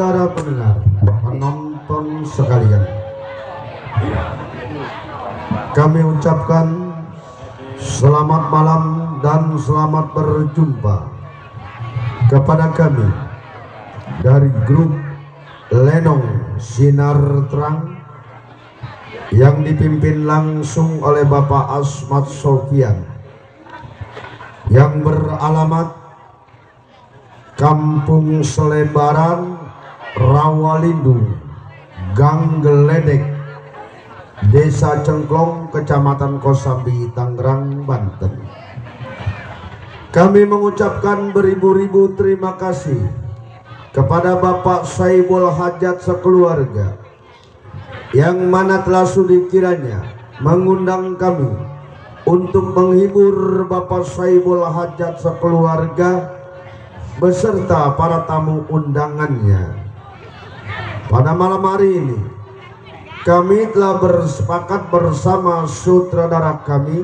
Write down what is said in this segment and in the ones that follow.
saudara pendengar, penonton sekalian, kami ucapkan selamat malam dan selamat berjumpa kepada kami dari grup Lenong Sinar Terang yang dipimpin langsung oleh Bapak Asmat Sofian yang beralamat Kampung Selebaran, Rawalindu, Gang Geledek, Desa Cengklong, Kecamatan Kosambi, Tangerang, Banten. Kami mengucapkan beribu-ribu terima kasih kepada Bapak Saibul Hajat sekeluarga yang mana telah sudi kiranya mengundang kami untuk menghibur Bapak Saibul Hajat sekeluarga beserta para tamu undangannya. Pada malam hari ini kami telah bersepakat bersama sutradara kami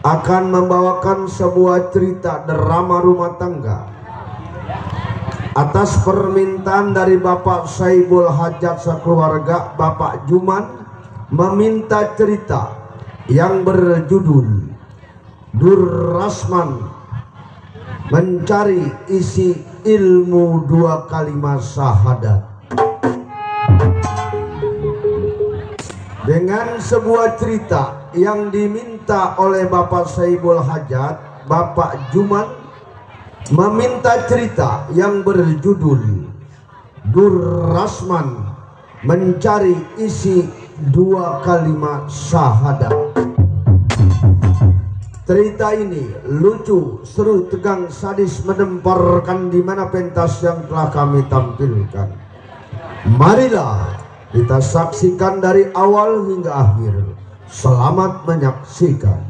akan membawakan sebuah cerita drama rumah tangga atas permintaan dari Bapak Saibul Hajat sekeluarga. Bapak Juman meminta cerita yang berjudul Durrasman Mencari Isi Ilmu 2 Kalimat Syahadat, dengan sebuah cerita yang diminta oleh Bapak Saibul Hajat. Bapak Juman meminta cerita yang berjudul Durrasman Mencari Isi 2 Kalimat Syahadat. Cerita ini lucu, seru, tegang, sadis, mendemparkan di mana pentas yang telah kami tampilkan. Marilah kita saksikan dari awal hingga akhir. Selamat menyaksikan.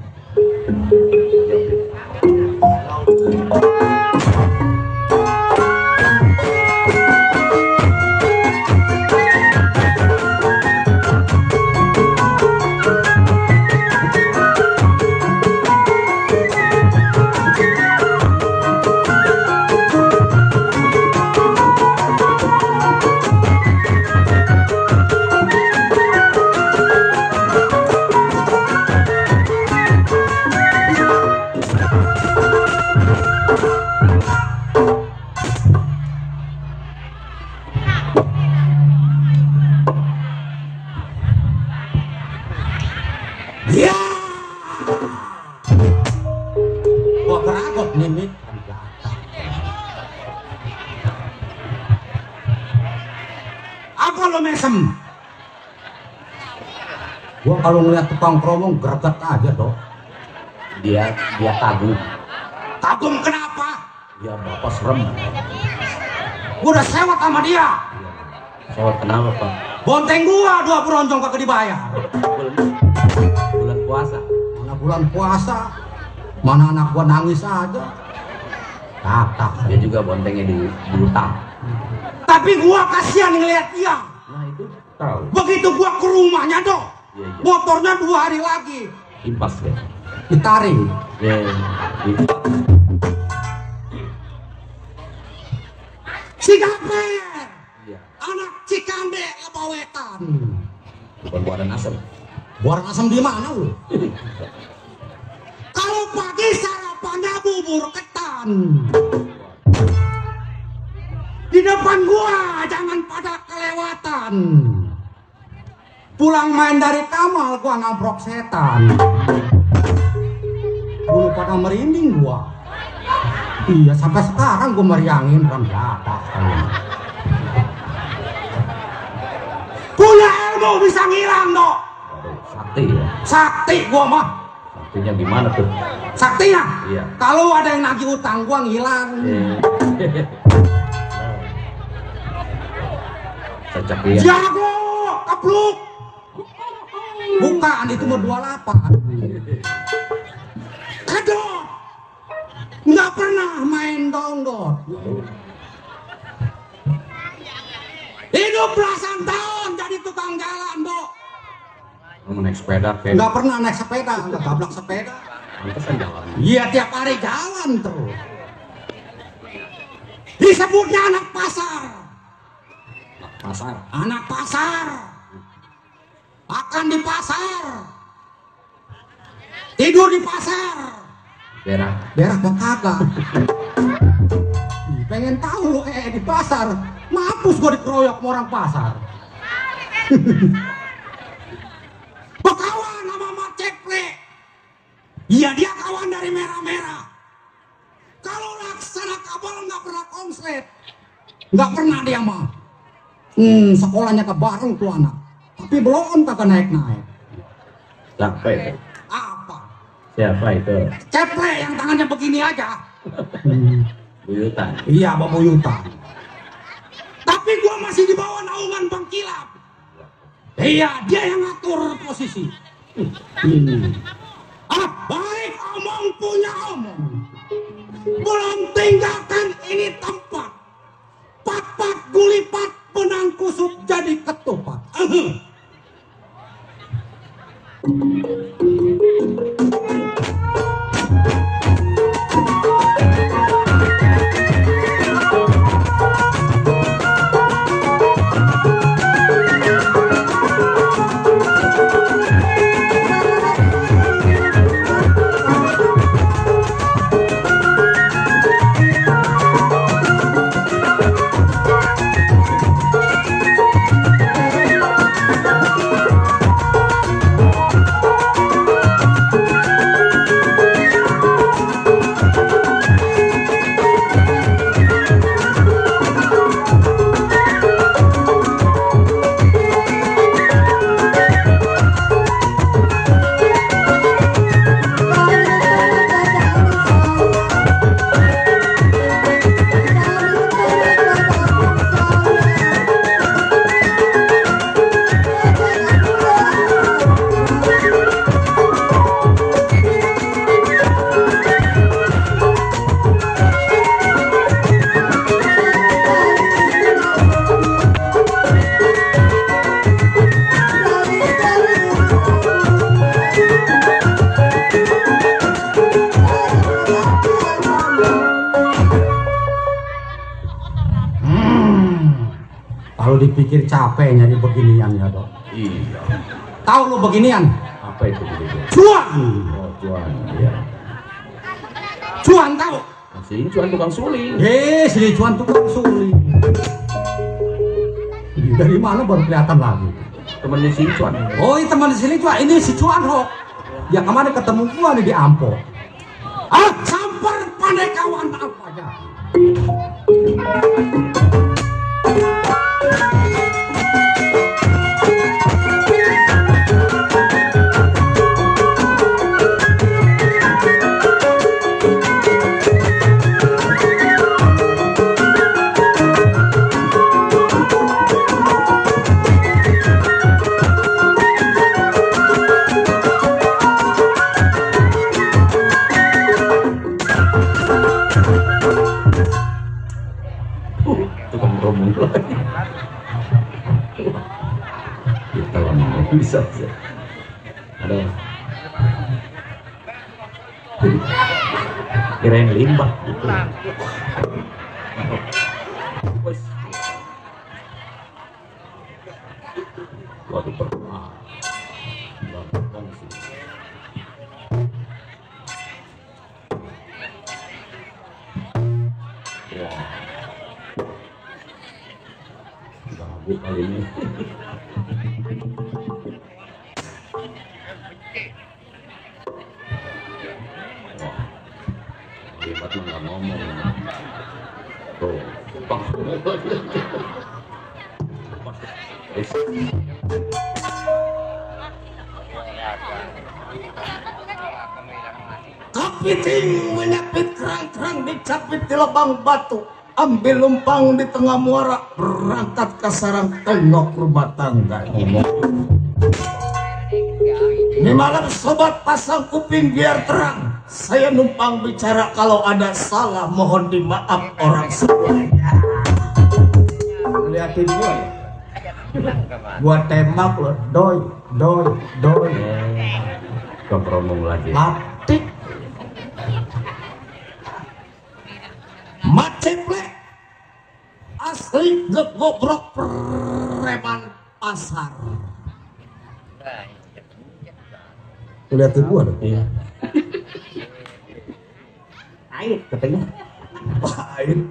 Apa lo mesem? Gua kalau ngeliat tukang keromong greget aja dong. Dia kagum. Kagum kenapa? Ya bapak serem. Gua udah sewot sama dia. Sewot kenapa pak? Bonteng gua 2 beronjong kagak dibayar. Bulan puasa. Mana bulan puasa? Mana anak gua nangis aja. Kakak. Dia juga bontengnya di utang. Tapi gua kasihan ngeliat dia. Nah itu tahu. Begitu gua ke rumahnya dong, Iya. motornya 2 hari lagi Impas ya. ditarik. Ya. Si Gaper, Iya. anak Cikande Lebawetan. Bukan buaran asem. Buaran asam di mana lu? Kalau pagi sarapannya bubur ketan. Di depan gua jangan pada kelewatan. Pulang main dari Kamal gua nabrak setan. Dulu pada merinding gua. Iya sampai sekarang gua meriangin ram jatah. Punya ilmu bisa ngilang dok. Sakti ya. Sakti gua mah. Saktinya gimana tuh? Saktinya? Iya. Kalau ada yang nagih utang gua ngilang. Cocok ya. Jago, kepluk. Bukan, itu mah 28. Kedot. Nggak pernah main dongdot. Hidup belasan tahun jadi tukang jalan, Bo. Mau naik sepeda kayak. Nggak pernah naik sepeda, nggak tabrak sepeda. Pantesan jalan. Iya, tiap hari jalan terus. Disebutnya anak pasar. pasar. Anak pasar. Makan di pasar. Tidur di pasar. Berak. Berak mah kagak. Pengen tahu lu di pasar. Mampus gua dikeroyok sama orang pasar. Berkawan sama Mak Ceple. Iya dia kawan dari merah-merah. Kalau laksana kabel nggak pernah konslet. Nggak pernah dia mah. Sekolahnya ke bareng tuh anak. Tapi belum kagak naik-naik. Siapa itu? Apa? Siapa itu? Ceple yang tangannya begini aja. Buyutan. Iya, babuyutan. Tapi gua masih di bawah naungan Bang Kilap. Iya, dia yang ngatur posisi. Baik omong punya omong. Belum tinggalkan ini tempat. Pat-pat gulipat benang kusut jadi ketupat. Kalau dipikir capek nyari beginian ya dok. Iya. Tahu lu beginian? Apa itu begitu? Cuan. Oh, cuan. Iya. Cuan tahu? Si cuan tukang suling. Si cuan tukang suling. Dari mana baru kelihatan lagi? Temennya si cuan. Oh, ini teman di sini cuan. Ini si cuan Hok. Ya kemarin ketemu gua nih di Ampo. Samper pandai kawan apa aja. Tukang romong lagi. Kita lama bisa sih. Ada. Kirain limbah gitu. Waduh pernah. Kali ini hebat mah nggak ngomong tuh Kapiting menyapit kerang-kerang dicapit di lubang batu. Ambil lumpang di tengah muara, berangkat ke sarang tengok rumah tangga. Ini malam sobat pasang kuping biar terang. Saya numpang bicara, kalau ada salah mohon dimaaf orang semuanya. Lihatin gua ya. Gua tembak loh, doi. kepromong lagi. Mati. Mak Ceple asli goblok. preman pasar. Lihatin gua dong. Iya. Pahit katanya. Pahit.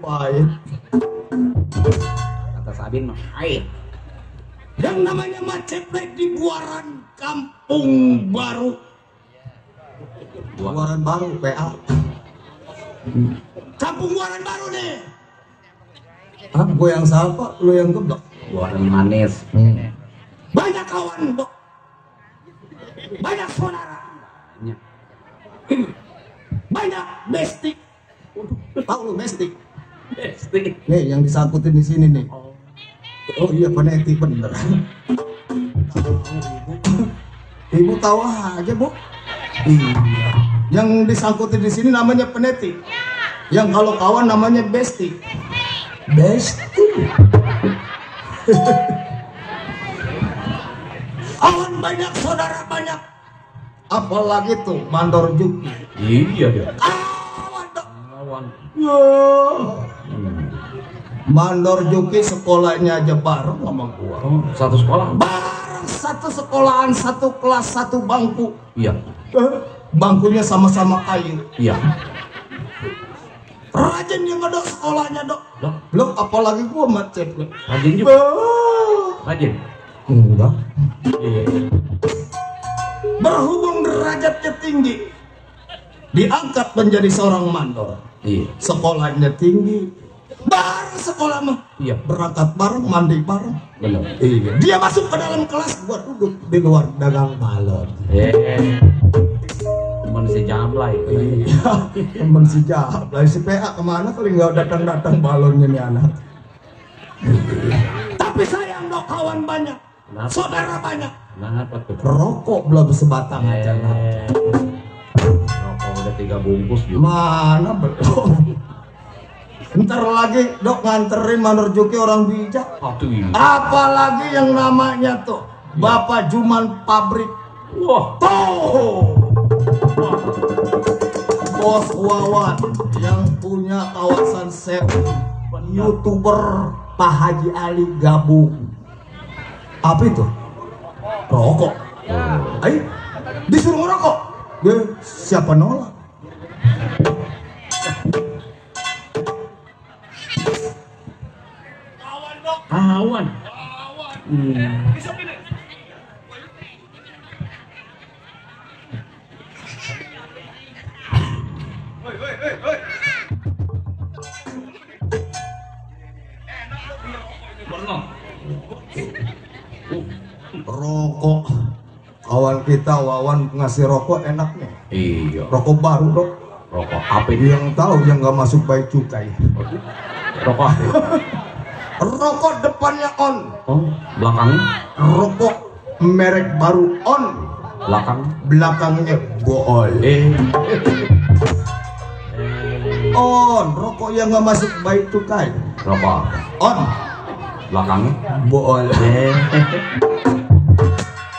Kata Sabin mah pahit. Yang namanya Maceplek di Buaran Kampung Baru. Buaran Baru, PA. Kampung Buaran Baru nih. Ah, gue yang sapa, lu yang geblok. Buaran manis. Banyak kawan, Dok. Banyak saudara. Banyak bestik. Tahu lu bestik? Bestik. Nih yang disangkutin di sini nih. Oh iya peneti bener. Ibu tahu aja, Bu. Iya. Yang disangkutin di sini namanya peneti. Yang kalau kawan namanya bestik. Bestik. Kawan banyak, saudara banyak. Apalagi tuh Mandor Juki. Iya dia. Kawan, Dok. Lawan. Mandor Juki sekolahnya aja bareng sama gua. Oh, satu sekolah. Bareng satu sekolahan, satu kelas, satu bangku. Iya. Bangkunya sama-sama kayu. Iya. Rajin yang ada sekolahnya, Dok. Loh, Belum apalagi gua macet. rajin juga. Rajin. Enggak. Iya. Berhubung derajatnya tinggi, Diangkat menjadi seorang mandor. Iya. Sekolahnya tinggi. bareng sekolah mah. Iya. Berangkat bareng, mandi bareng. Benar. Iya. Dia masuk ke dalam kelas, gua duduk di luar dagang balon. Teman si Jamlay. Iya. Temen si Jablay, si PA kemana kali nggak datang-datang balonnya nih anak. Tapi sayang, Dok, kawan banyak, Kenapa? saudara banyak. Kenapa tuh? Rokok belum sebatang aja lah. Rokok udah 3 bungkus juga. Mana belum? Ntar lagi Dok nganterin Mandor Juki orang bijak. Aduh ini. Apalagi yang namanya tuh Bapak Juman Pabrik. Wah. Tuh Bos Wawan yang punya kawasan sewa. YouTuber Pak Haji Ali gabung. Apa itu? Rokok. Ayo, disuruh ngerokok. Dia siapa nolak? Kawan. Rokok. Kawan kita Wawan ngasih rokok enaknya. Iya. Rokok baru Dok. Rokok apa ini? Yang tahu yang nggak masuk bayi cukai. Rokok apa? Rokok depannya on. Oh, belakangnya? Rokok merek baru on. Belakang. Belakangnya bool. On. Rokok yang nggak masuk bayi cukai. Rokok apa? On. Belakangnya? Bool.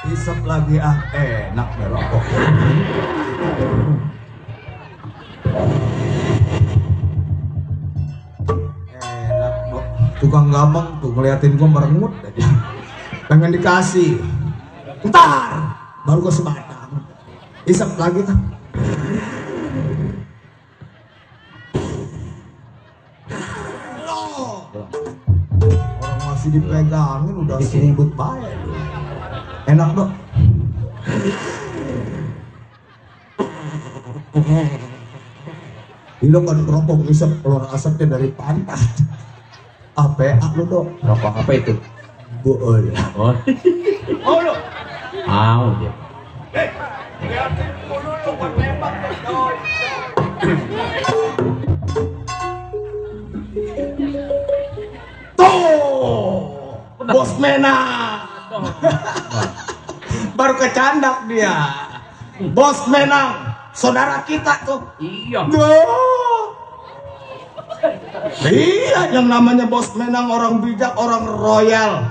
Isep lagi enak nih rokok. Enak Dok. Tukang gampang tuh ngeliatin gua merengut aja. Pengen dikasih. Ntar baru gua sebatang. Isep lagi kan. Orang masih dipegangin udah sumbut baik. Enak Dok. Lo kan keropong isep keluar asapnya dari pantat. Apa lu Dok? Rokok apa itu? Bool. Oh. Oh, lo. Ah, dia. Tuh, Bos Mena. Baru kecandak dia. Bos Menang, saudara kita tuh. Iya. Iya, yang namanya Bos Menang orang bijak, orang royal.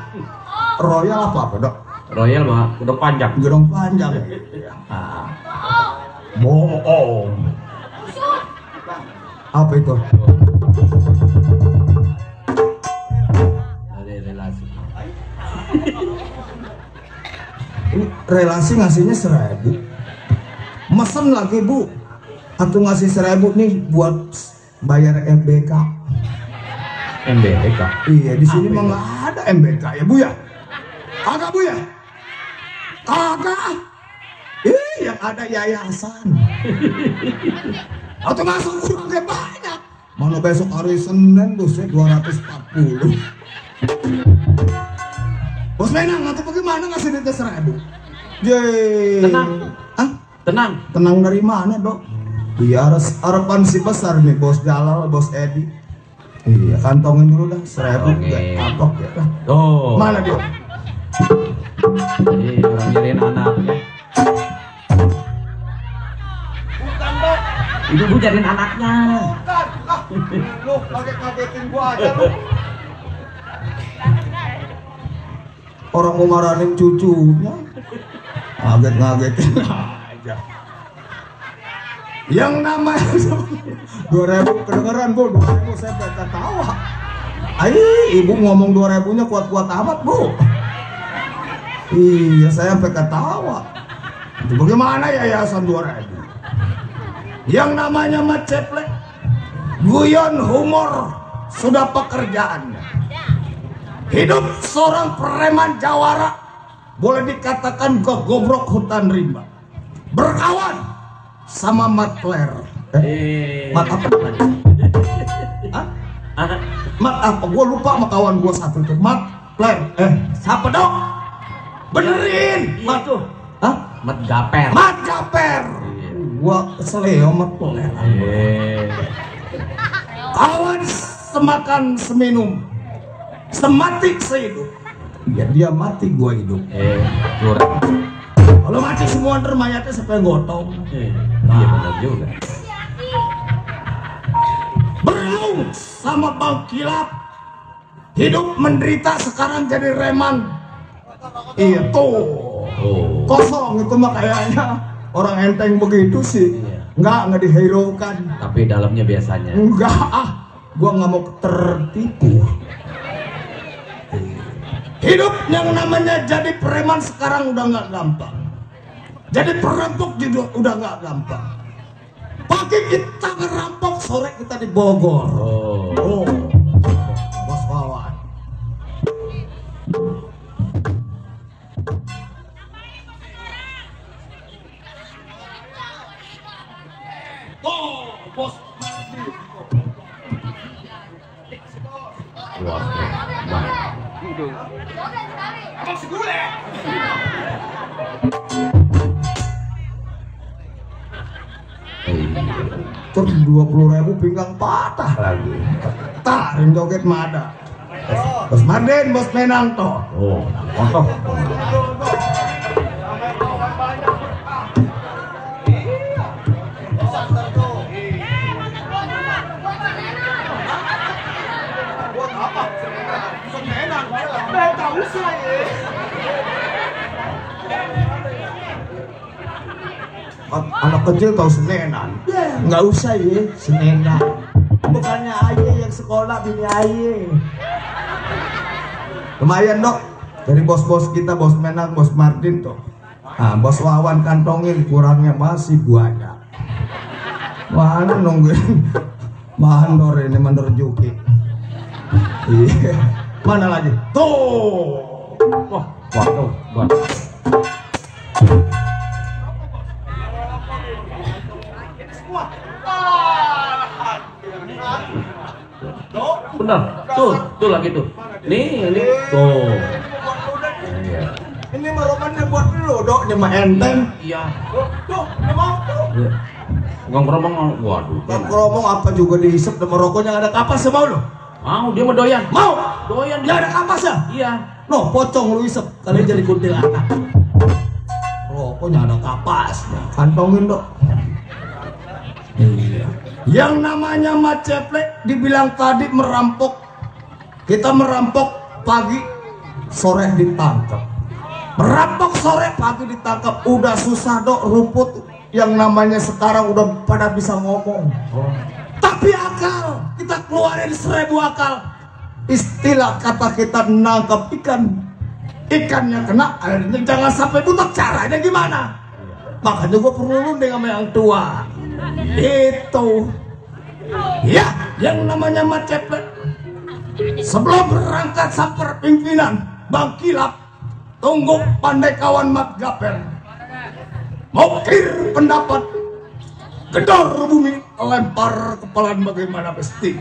Royal apa Dok? Royal mah udah panjang. Gerong panjang. Bohong. Apa itu? Ada relasi. relasi ngasihnya 1.000. Mesen lagi Bu, atau ngasih 1.000 nih buat bayar MBK. MBK. Iya, di sini mah nggak ada MBK ya Bu ya. Kagak Bu ya? Kagak. Yang ada yayasan. Atau masuk kurang kayak banyak. Mana besok hari Senin bosnya 240. Bos Menang, nanti bagaimana ngasih duitnya 1.000? Yeay. Tenang. Hah? Tenang. Tenang dari mana Dok? Iya, harapan si besar nih Bos Jalal, Bos Edi. Iya, kantongin dulu dah 1.000 gak kapok ya lah. Oh. Mana dia? Orang nyariin anaknya. Bukan Dok. Ibu nyariin anaknya. Bukan. Lu kaget-kagetin gua aja lu. Orang mau marahin cucunya, ngaget-ngagetin aja. Yang namanya 2.000 kedengeran Bu, 2.000 saya ketawa. Ibu ngomong 2.000-nya kuat-kuat amat Bu. Iya, saya sampai ketawa. Itu bagaimana yayasan 2.000? Yang namanya Maceplek, guyon humor sudah pekerjaannya. Hidup seorang preman jawara boleh dikatakan goblok hutan rimba. Berkawan sama Mat Player. Mat apa? Hah? Mat apa? Gua lupa sama kawan gua satu itu. Mat Player. Siapa Dok? Benerin. Mat tuh. Hah? Mat Gaper. Mat Gaper. Gua kesel ya Mat Player. Kawan semakan seminum, semati sehidup. Ya dia mati, gua hidup. Kurang. Kalau mati semua ntar mayatnya sampai gotong. Iya benar juga. Berlaung sama Bang Kilap, hidup menderita sekarang jadi reman. Iya tuh, kosong itu mah kayaknya orang enteng begitu sih. Nggak dihiraukan. Tapi dalamnya biasanya. Enggak gua nggak mau tertipu. Hidup yang namanya jadi preman sekarang udah nggak gampang. Jadi perampok juga udah nggak gampang. Pagi kita ngerampok, sore kita di Bogor. Oh, Bos Wawan. Bos. Wah, Terus 20.000 pinggang patah lagi. Tarin joget Mada. Bos Marden, Bos Menang toh. oh, kontol. Anak kecil tahu senenan. Nggak usah ya, senenan. Bukannya Aye yang sekolah, bini Aye. Lumayan Dok, dari bos-bos kita, Bos Menang, Bos Martin tuh. Nah, Bos Wawan kantongin, kurangnya masih banyak. Mana nungguin mandor ini, mandor Juki. Iya, mana lagi? Tuh. Wah, tuh, buat. Benar, tuh lagi tuh. Nih, tuh. Iya. Ini mah romannya buat lu, Dok. Ini mah enteng. Iya. Tuh, ini mau tuh. Gak ngeromong, waduh. Bang Kromong apa juga dihisap sama rokoknya nggak ada kapas ya, mau lu? Mau, dia mau doyan. Mau? Doyan Nggak ada kapas ya? Iya. No, pocong lu isep kali jadi kuntilanak. Rokoknya ada kapasnya. Kantongin Dok. Iya. Yang namanya Maceplek dibilang tadi merampok. Kita merampok pagi, sore ditangkap. Merampok sore, pagi ditangkap. Udah susah Dok, rumput yang namanya sekarang udah pada bisa ngomong. Tapi akal, kita keluarin 1.000 akal. Istilah kata kita nangkap ikan, ikannya kena airnya jangan sampai butek, caranya gimana? Makanya gue perlu runding sama yang tua itu ya, yang namanya Mat Cepet sebelum berangkat samper pimpinan Bang Kilap tunggu pandai kawan Mat Gaper mokir pendapat gedor bumi lempar kepalan bagaimana pasti.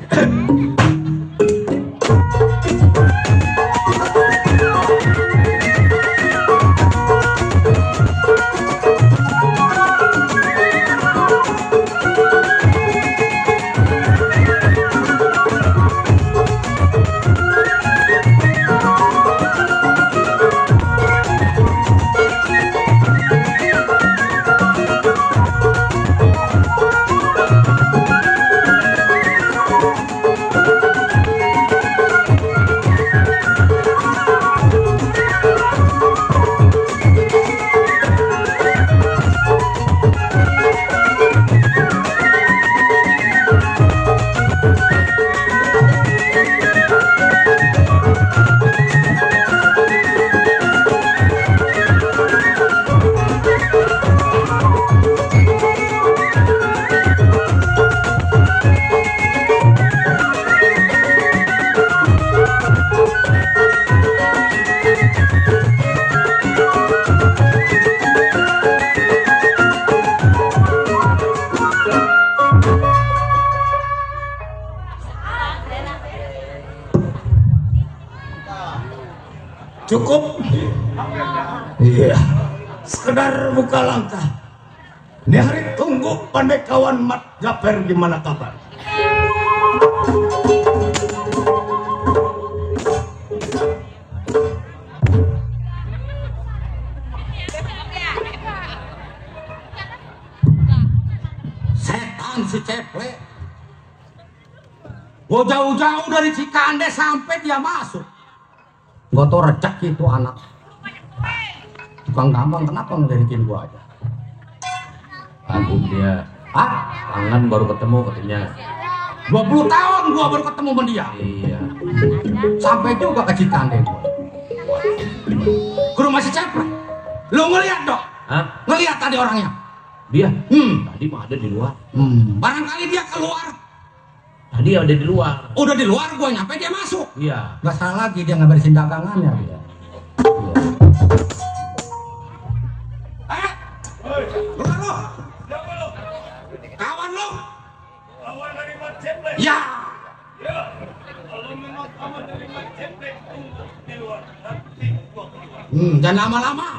Cukup? Iya, sekedar buka langkah. Ini hari tunggu pandai kawan Mat Gaper gimana kabar? Setan si Ceple. Gua jauh-jauh dari Cikande sampai dia masuk. Gua tau recak itu anak tukang gampang, kenapa ngelidikin gua aja? Kagum dia. Hah? Tangan baru ketemu katanya. 20 tahun gua baru ketemu sama dia. Iya. Sampai juga ke Cikande gua. Ke rumah si Cepre. Lu ngeliat dok? Hah? Ngeliat tadi orangnya? Dia? Tadi mah ada di luar. Barangkali dia keluar. Tadi ada di luar. Udah di luar, gua nyampe dia masuk. Iya. Gak salah lagi dia ngaberesin dagangannya. Iya. Lu kan lu? Kawan lu? Kawan dari Mat Cepet. Ya. Ya. Kalau memang kawan dari Mat Cepet tunggu di luar. Nanti gua keluar. Jangan lama-lama.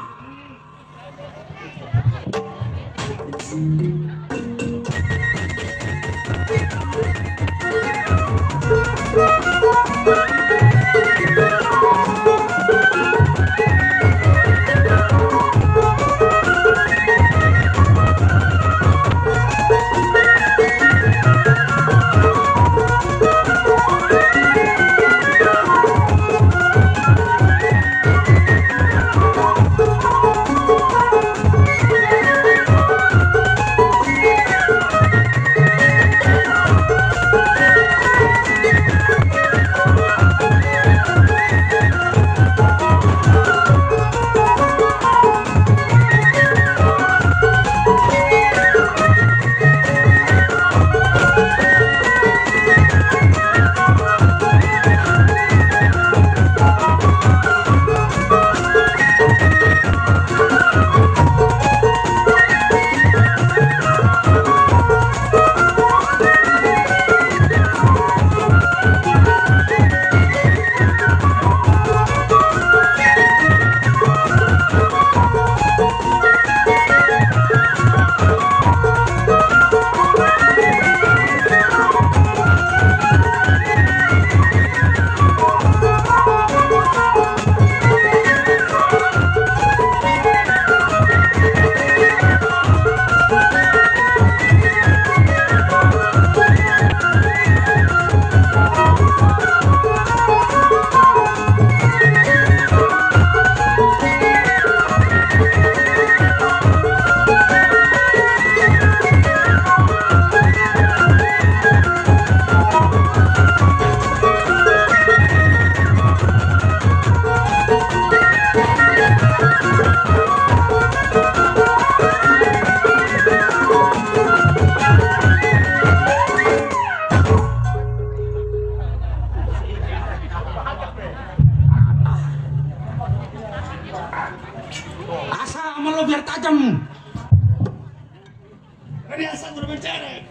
biasa gue bercerek.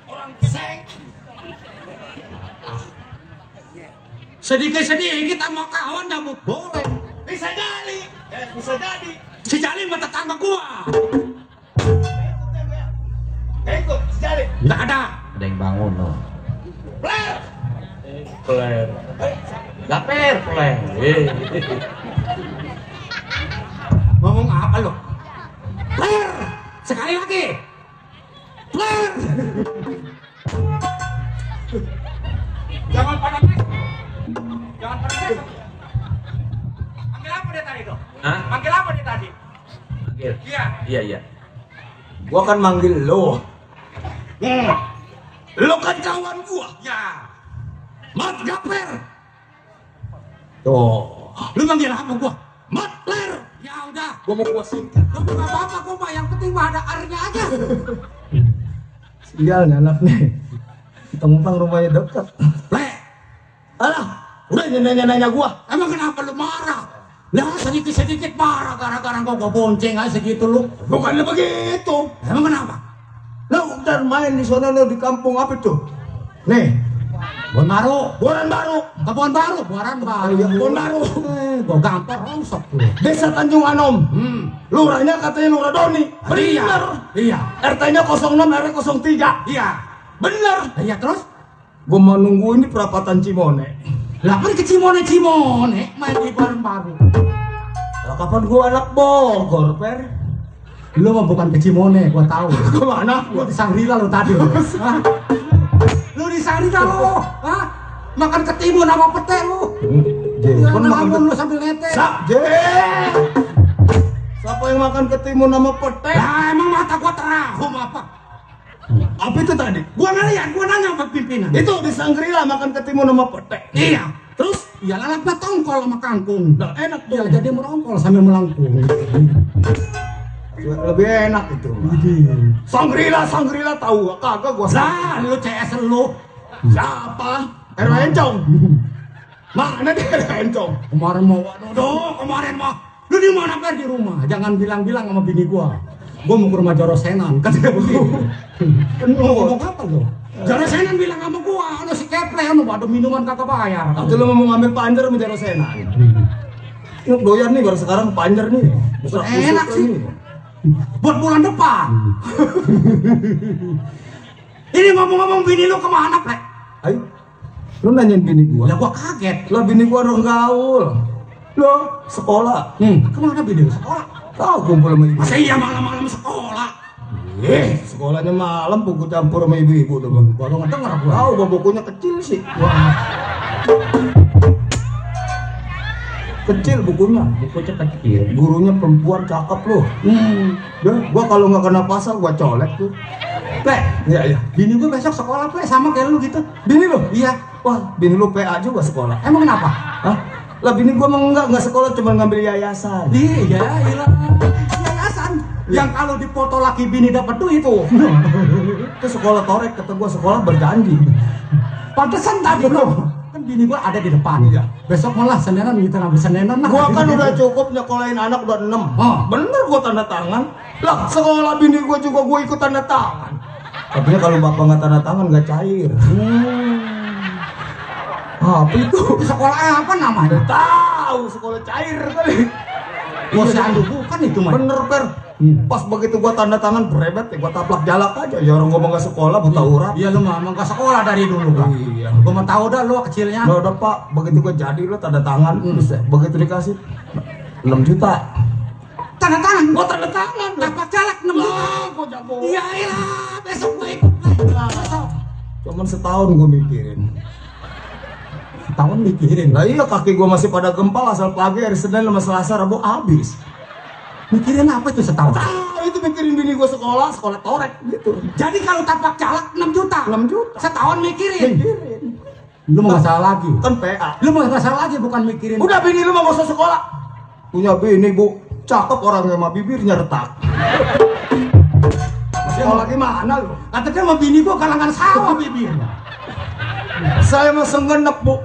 Orang keseng. Sedikit-sedikit sama kawan dah boleh. Bisa jadi. Bisa jadi. Si Jali sama tetangga gua. Ikut, si Jali. Nggak ada. Ada yang bangun loh. Player. Player. Gak player, player. Ngomong apa lo? Player. Sekali lagi. Player. Jangan pada naik. Jangan pada naik. Panggil apa dia tadi tuh? Hah? Panggil apa dia tadi? Manggil. Iya. Iya, iya. Gua kan manggil lo. Lo kan kawan gua. Ya. Mat Gaper. Tuh. Lu manggil apa gua? Mat Ler. Ya udah. Gua mau gua singkat. Gua nggak apa-apa gua mah, yang penting mah ada arnya aja. Sial nih anak nih. Tempang rumahnya dekat. Le. Alah, udah nanya-nanya gua. Emang kenapa lu marah? Lah sedikit-sedikit marah gara-gara gua bonceng aja segitu lu. Bukannya begitu. Emang kenapa? Lo udah main di sana lo di kampung apa itu? Nih, Buan baru. Buaran Baru. Kebun baru. Buaran baru. Iya, Kebun Baru. Gua gampar rongsok lu. Desa Tanjung Anom. Lurahnya katanya Lurah Doni. Bener. Iya. RT-nya 06, RW 03. Iya. Bener. Iya terus? Gua mau nunggu ini perapatan Cimone. Lah apa ke Cimone main di Buaran baru. Lah kapan gua anak Bogor, Per? Lu mah bukan ke Cimone, gua tahu. Kemana? Lu di Sangrila lu tadi. Hah? Lu di Sangrila lu. Hah? Makan ketimun sama pete lu. Kan makan Ngelamun lu sambil ngete. Siapa yang makan ketimun sama pete? Lah emang mata gua terahum apa? Apa itu tadi? Gua ngeliat, gua nanya sama pimpinan. Itu di Sangrila makan ketimun sama pete. Iya. Terus ya lalapnya tongkol sama kangkung. Nah, enak Ya tuh. jadi merongkol sambil melengkung. Lebih enak itu. Sangrila tahu gak? Kagak gua. Lah lu CS lu. Siapa? RW Encong. Mana dia RW Encong? Kemarin mau waduh, kemarin mah. Lu di mana Per? Di rumah. Jangan bilang-bilang sama bini gua. Gua mau ke rumah Jorosenan. Kan dia begitu. Ngomong apa lu? Jorosenan bilang sama gua, lu si keple, lu ada minuman kagak bayar. Itu lo mau ngambil panjer sama Jarosena. Ini doyan nih baru sekarang panjer nih. Enak sih. Buat bulan depan. Ini ngomong-ngomong bini lu kemana, Plek? Ayo. Lu nanyain bini gua. Ya gua kaget. Lah bini gua dong gaul. Lo sekolah. Kemana bini lu? Sekolah? Tahu kumpul sama ibu. Masa iya malam-malam sekolah? Sekolahnya malam buku campur sama ibu-ibu tuh bang. Baru ngedenger gua. Tahu gua bukunya kecil sih. Kecil bukunya. Bukunya kecil. Gurunya perempuan cakep loh. Ya, gua kalau nggak kena pasal gua colek tuh. Plek, Iya. bini gua besok sekolah, Plek, sama kayak lu gitu. Bini lo? Iya. Wah, bini lu PA juga sekolah. Emang kenapa? Hah? Lah bini gua mah nggak sekolah, cuma ngambil yayasan. Iya, iyalah. Yayasan. Yang kalau dipoto laki bini dapat duit tuh. Itu sekolah torek, kata gua sekolah berjanji. Pantesan tadi lo. Kan bini gua ada di depan. Iya. Besok malah Senenan kita ngambil Senenan lah. Gua kan udah cukup nyekolahin anak udah 6. Oh. Bener gua tanda tangan. Lah sekolah bini gua juga gua ikut tanda tangan. Katanya kalau bapak nggak tanda tangan nggak cair. Apa itu? Sekolah apa namanya? Tahu sekolah cair kali. Posyandu bukan itu mah. Bener Per. Pas begitu gua tanda tangan berebet ya gua taplak jalak aja. Ya orang gua mau nggak sekolah buta urap. Iya lu mah nggak sekolah dari dulu kan. Iya. Gua mau tahu dah lu kecilnya. Nah, udah Pak, begitu gua jadi lo tanda tangan, begitu dikasih 6 juta. Tanda tangan. Gua tanda tangan. Dapat jalak 6 juta. Gua jago. Iya iyalah, besok gua ikut. Besok. Cuman setahun gua mikirin. Tahun mikirin. Lah iya kaki gua masih pada gempal asal pagi hari Senin sama Selasa Rabu habis. Mikirin apa itu setahun? Itu mikirin bini gua sekolah torek gitu. Jadi kalau tapak jalak 6 juta. 6 juta. Setahun mikirin. Mikirin. Lu mau salah lagi. Kan PA. Lu mau salah lagi bukan mikirin. Udah bini lu mah gak usah sekolah. Punya bini bu, cakep orangnya mah bibirnya retak. Sekolah gimana lu? Katanya sama bini gua kalangan sawah bibirnya. Saya mah sengenep bu.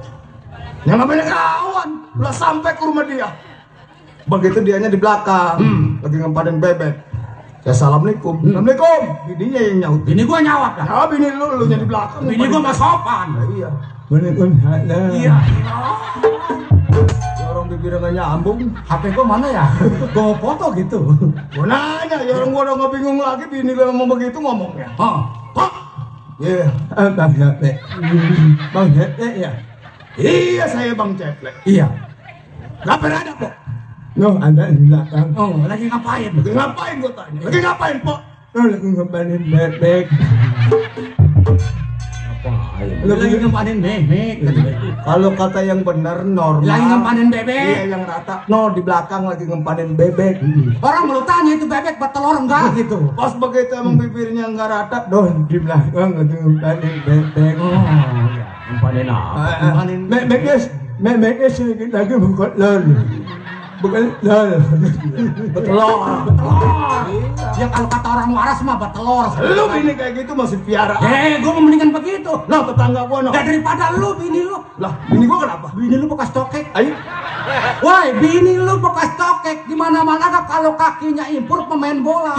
Yang namanya kawan, udah sampai ke rumah dia. Begitu dianya di belakang, lagi ngempanin bebek. Saya assalamualaikum. Assalamualaikum. Bininya yang nyaut. Bini gua nyawat dah. Ya bini lu nya di belakang. Bini gua mah sopan. Iya. Waalaikumsalam. Iya. Orang bibirnya nggak nyambung. HP gua mana ya? Gua foto gitu. Gua nanya, ya orang gua udah nggak bingung lagi. Bini lu ngomong begitu ngomongnya. Pak. Iya. Bang Ceplek. Bang Ceplek ya. Iya saya Bang Ceplek. Iya. Gak pernah ada Pok. No ada di belakang. Oh lagi ngapain? Lagi ngapain gua tanya? Lagi ngapain Pok? Lagi ngempanin bebek. Lagi ngempanin bebek. Kalau kata yang benar normal. Lagi ngempanin bebek. Iya yang rata. No di belakang lagi ngempanin bebek. Orang belum tanya itu bebek bertelur enggak gitu. Pas begitu emang bibirnya nggak rata. Doh di belakang lagi ngempanin bebek. Oh iya. Ngempanin apa? Ngempanin Bebeknya sedikit lagi bukan lol. Bukan lol. betelor. Ya kalau kata orang waras mah betelor. Lu bini kayak gitu masih piara. Gua mau mendingan begitu. Nah tetangga gua no. Nah, daripada lu bini lu. Lah bini gua kenapa? Bini lu bekas cokek. Ayo. Woi, bini lu bekas cokek. Di mana-mana kalau kakinya impur pemain bola.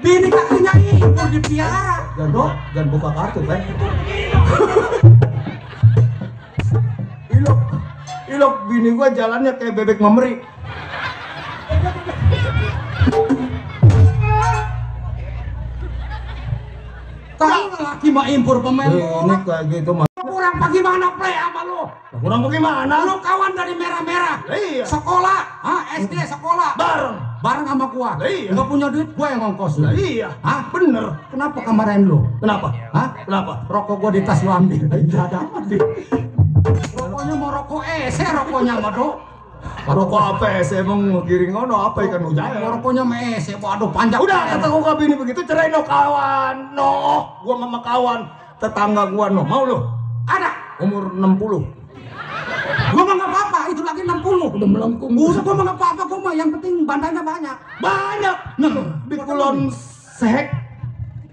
Bini kakinya impur dipiara. Jangan buka kartu kan. Ilok bini gua jalannya kayak bebek memeri. Kalau laki mah impur pemain Ini bola. kayak gitu mah. Kurang bagaimana play sama lu? Kurang bagaimana? Lu kawan dari merah-merah. Iya. Sekolah, SD sekolah. Bareng sama gua. Iya. Enggak punya duit, gua yang ngongkos. Lah iya. Hah? Bener. Kenapa kemarin lu? Kenapa? Hah? Kenapa? Rokok gua di tas lu ambil. Enggak ada amat deh. Rokoknya mau rokok rokoknya mah do. Rokok apa sih emang giring ngono apa ikan mujair? Rokoknya mes, waduh panjang. Udah kata gua bini begitu cerai no kawan. No, gua mama kawan. Tetangga gua no. Mau lu? Ada. Umur 60. Gua mah nggak apa-apa, itu lagi 60. Udah melengkung. Gua mah nggak apa-apa, gua mah yang penting bandanya banyak. Banyak. Nah, di Kulon Sehek.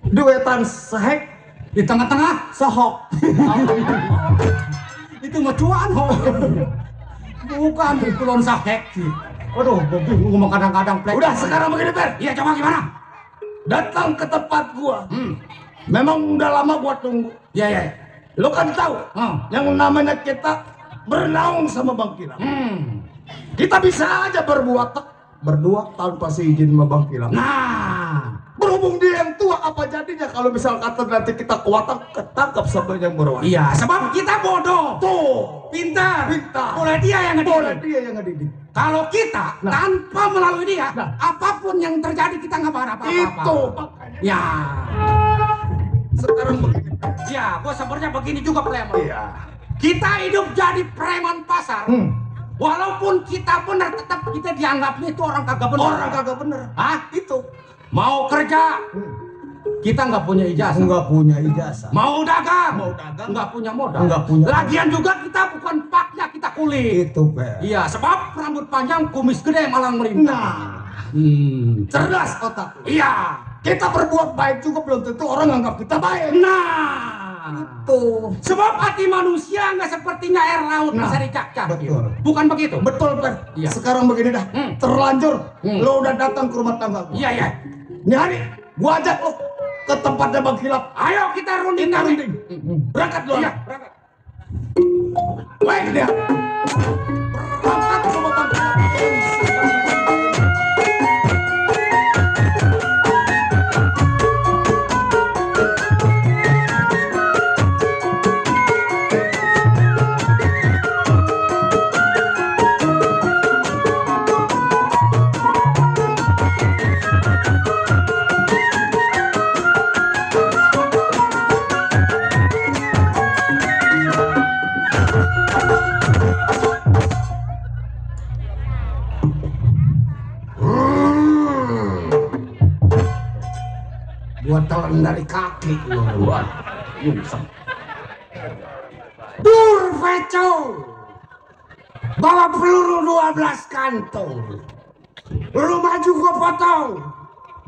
Di Wetan Sehek. Di tengah-tengah Sehok. itu mah cuan ho. Bukan di Kulon Sahek sih. Waduh, gua bingung ngomong kadang-kadang plek. Udah sekarang begini Per. Iya, coba gimana? Datang ke tempat gua. Memang udah lama gua tunggu. Iya, iya. Lo kan tahu yang namanya kita bernaung sama Bang Kilang. Kita bisa aja berbuat berdua tanpa seizin sama Bang Kilang. Nah, berhubung dia yang tua, apa jadinya kalau misal kata nanti kita kuatan ketangkap sama yang berwarna? iya, sebab kita bodoh. Tuh, Pintar. Pintar. Boleh dia yang ngedidik. boleh dia yang ngedidik. Kalau kita tanpa melalui dia, Nah. apapun yang terjadi kita nggak bakal apa-apa. Itu makanya. Ya, Sekarang begini. ya, gua sebenarnya begini juga preman. Iya. Kita hidup jadi preman pasar. Walaupun kita benar, tetap kita dianggapnya itu orang kagak benar. Orang kagak bener. Hah? Itu Mau kerja, kita nggak punya ijazah. nggak punya ijazah. Mau dagang, Nggak punya modal. Nggak punya. Lagian juga kita bukan paknya, kita kulit. Itu Per. Iya, sebab rambut panjang, kumis gede, malang melintang. Cerdas otak. Iya. Kita berbuat baik juga belum tentu orang anggap kita baik. Nah, Tuh. sebab hati manusia nggak sepertinya air laut Nah, bisa dicacah. betul. Bukan begitu? Betul Per. Iya. Sekarang begini dah. Terlanjur. Lo udah datang ke rumah tangga gua. Iya, iya. Nih hari, gua ajak lo ke tempatnya Bang Kilap. Ayo kita runding. Kita runding. Berangkat lo. Iya, berangkat. Baik dia. Berangkat ke rumah Bang Kilap. Gua telan dari kaki. Durveco bawa peluru 12 kantong. Rumah juga potong.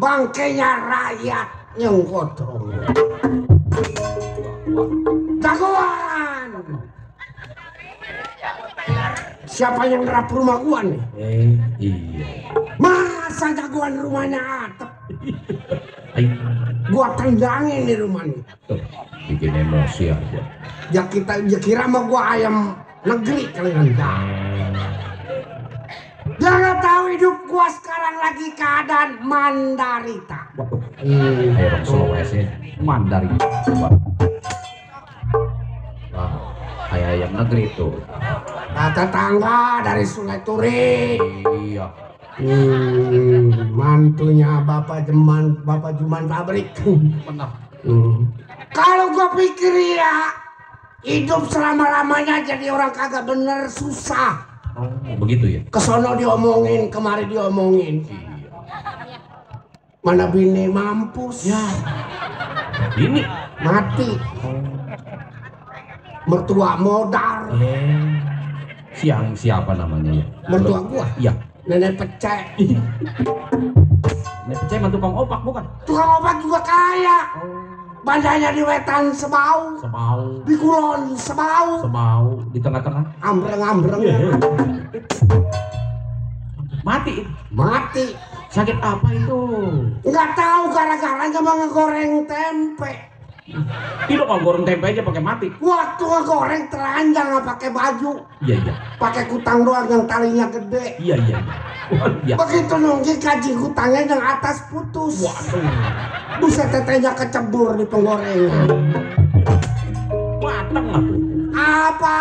Bangkainya rakyat yang gotong. Jagoan. Siapa yang ngerap rumah gua nih? Iya. Masa jagoan rumahnya atap? Gua tendangin di rumahnya. Tuh, bikin emosi aja. Ya kira mah gua ayam negeri kalian. Dia nggak tahu hidup gua sekarang lagi keadaan mandarita. Waduh, ayo orang Sulawesi Mandarin. Wah, kayak ayam negeri tuh. Tetangga dari Sungai Turi. Iya. Mantunya Bapak Juman pabrik. Benar. Kalau gue pikir ya, hidup selama-lamanya jadi orang kagak bener susah. Oh, begitu ya. Kesono diomongin, kemari diomongin. Mana bini mampus, Ya. Ini. mati. Mertua modal, Siapa namanya ya? mertua gua, Iya. nenek pecek. Ini percaya mantu Kang Opak bukan? Tukang obat juga kaya. Bandanya di Wetan Sebau, Semau. di Kulon Sebau, Semau di tengah-tengah. ambreng-ambreng. Mati. Mati. Sakit apa itu? Nggak tahu gara-garanya mau ngegoreng tempe. Itu kalau goreng tempe aja pakai mati. Waktu ngegoreng telanjang nggak pakai baju, Iya iya. pakai kutang doang yang talinya gede. Iya iya. Iya. Begitu nunggi kaji kutangnya yang atas putus. Waduh. Buset tetenya kecebur di penggorengan. Mateng lah tuh. Apa?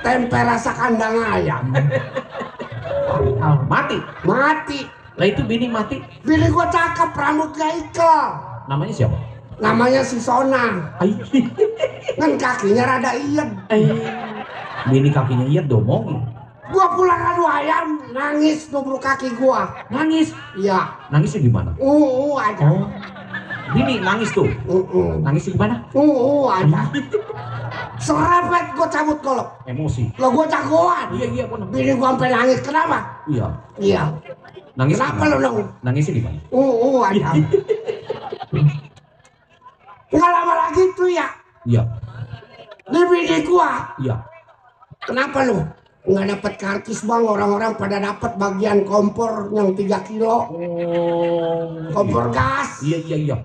Tempe rasa kandang ayam. Mati. Mati. Lah itu bini mati. Bini gua cakep, rambutnya ikel. Namanya siapa? Namanya si Sona. Ai. Kan kakinya rada iyed. Bini kakinya iya domongin. Gua pulang adu ayam, nangis nubruk kaki gua. Nangis. Iya. Nangisnya gimana? Aja. Bini nangis tuh. Nangisnya gimana? Aja. Serepet gua cabut golok. Emosi. Lo gua jagoan. Iya iya benar. Bini gua sampai nangis, kenapa? Iya. Iya. Nangis. Kenapa gimana? lo dong? Nangisnya gimana? Aja. Nggak lama lagi tuh ya, Iya. di bini gua. Iya. Kenapa lu? Nggak dapet kartis bang, orang-orang pada dapet bagian kompor yang 3 kilo. Kompor gas. Iya iya iya.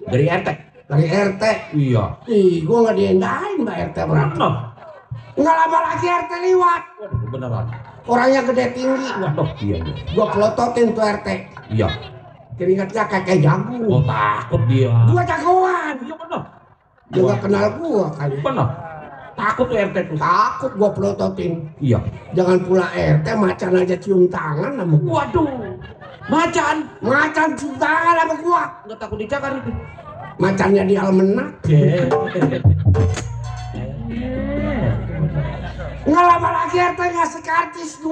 Dari RT. Dari RT. Iya. Ih, gua nggak diendain mbak RT berapa. Benar. Nggak lama lagi RT liwat. Waduh, beneran. Orangnya gede tinggi. Waduh, iya iya. Gua pelototin tuh RT. Iya. Keringatnya kayak jagung. Oh takut dia. Gua jagoan. Iya benar. Dia nggak kenal gua kali. Benar. Takut tuh RT tuh. Takut gua pelototin. Iya. Jangan pula RT macan aja cium tangan sama gua. Waduh. Macan. Macan cium tangan sama gua. Nggak takut dicakar itu. Macannya di almenak. Nggak lama lagi RT ngasih kartis 2.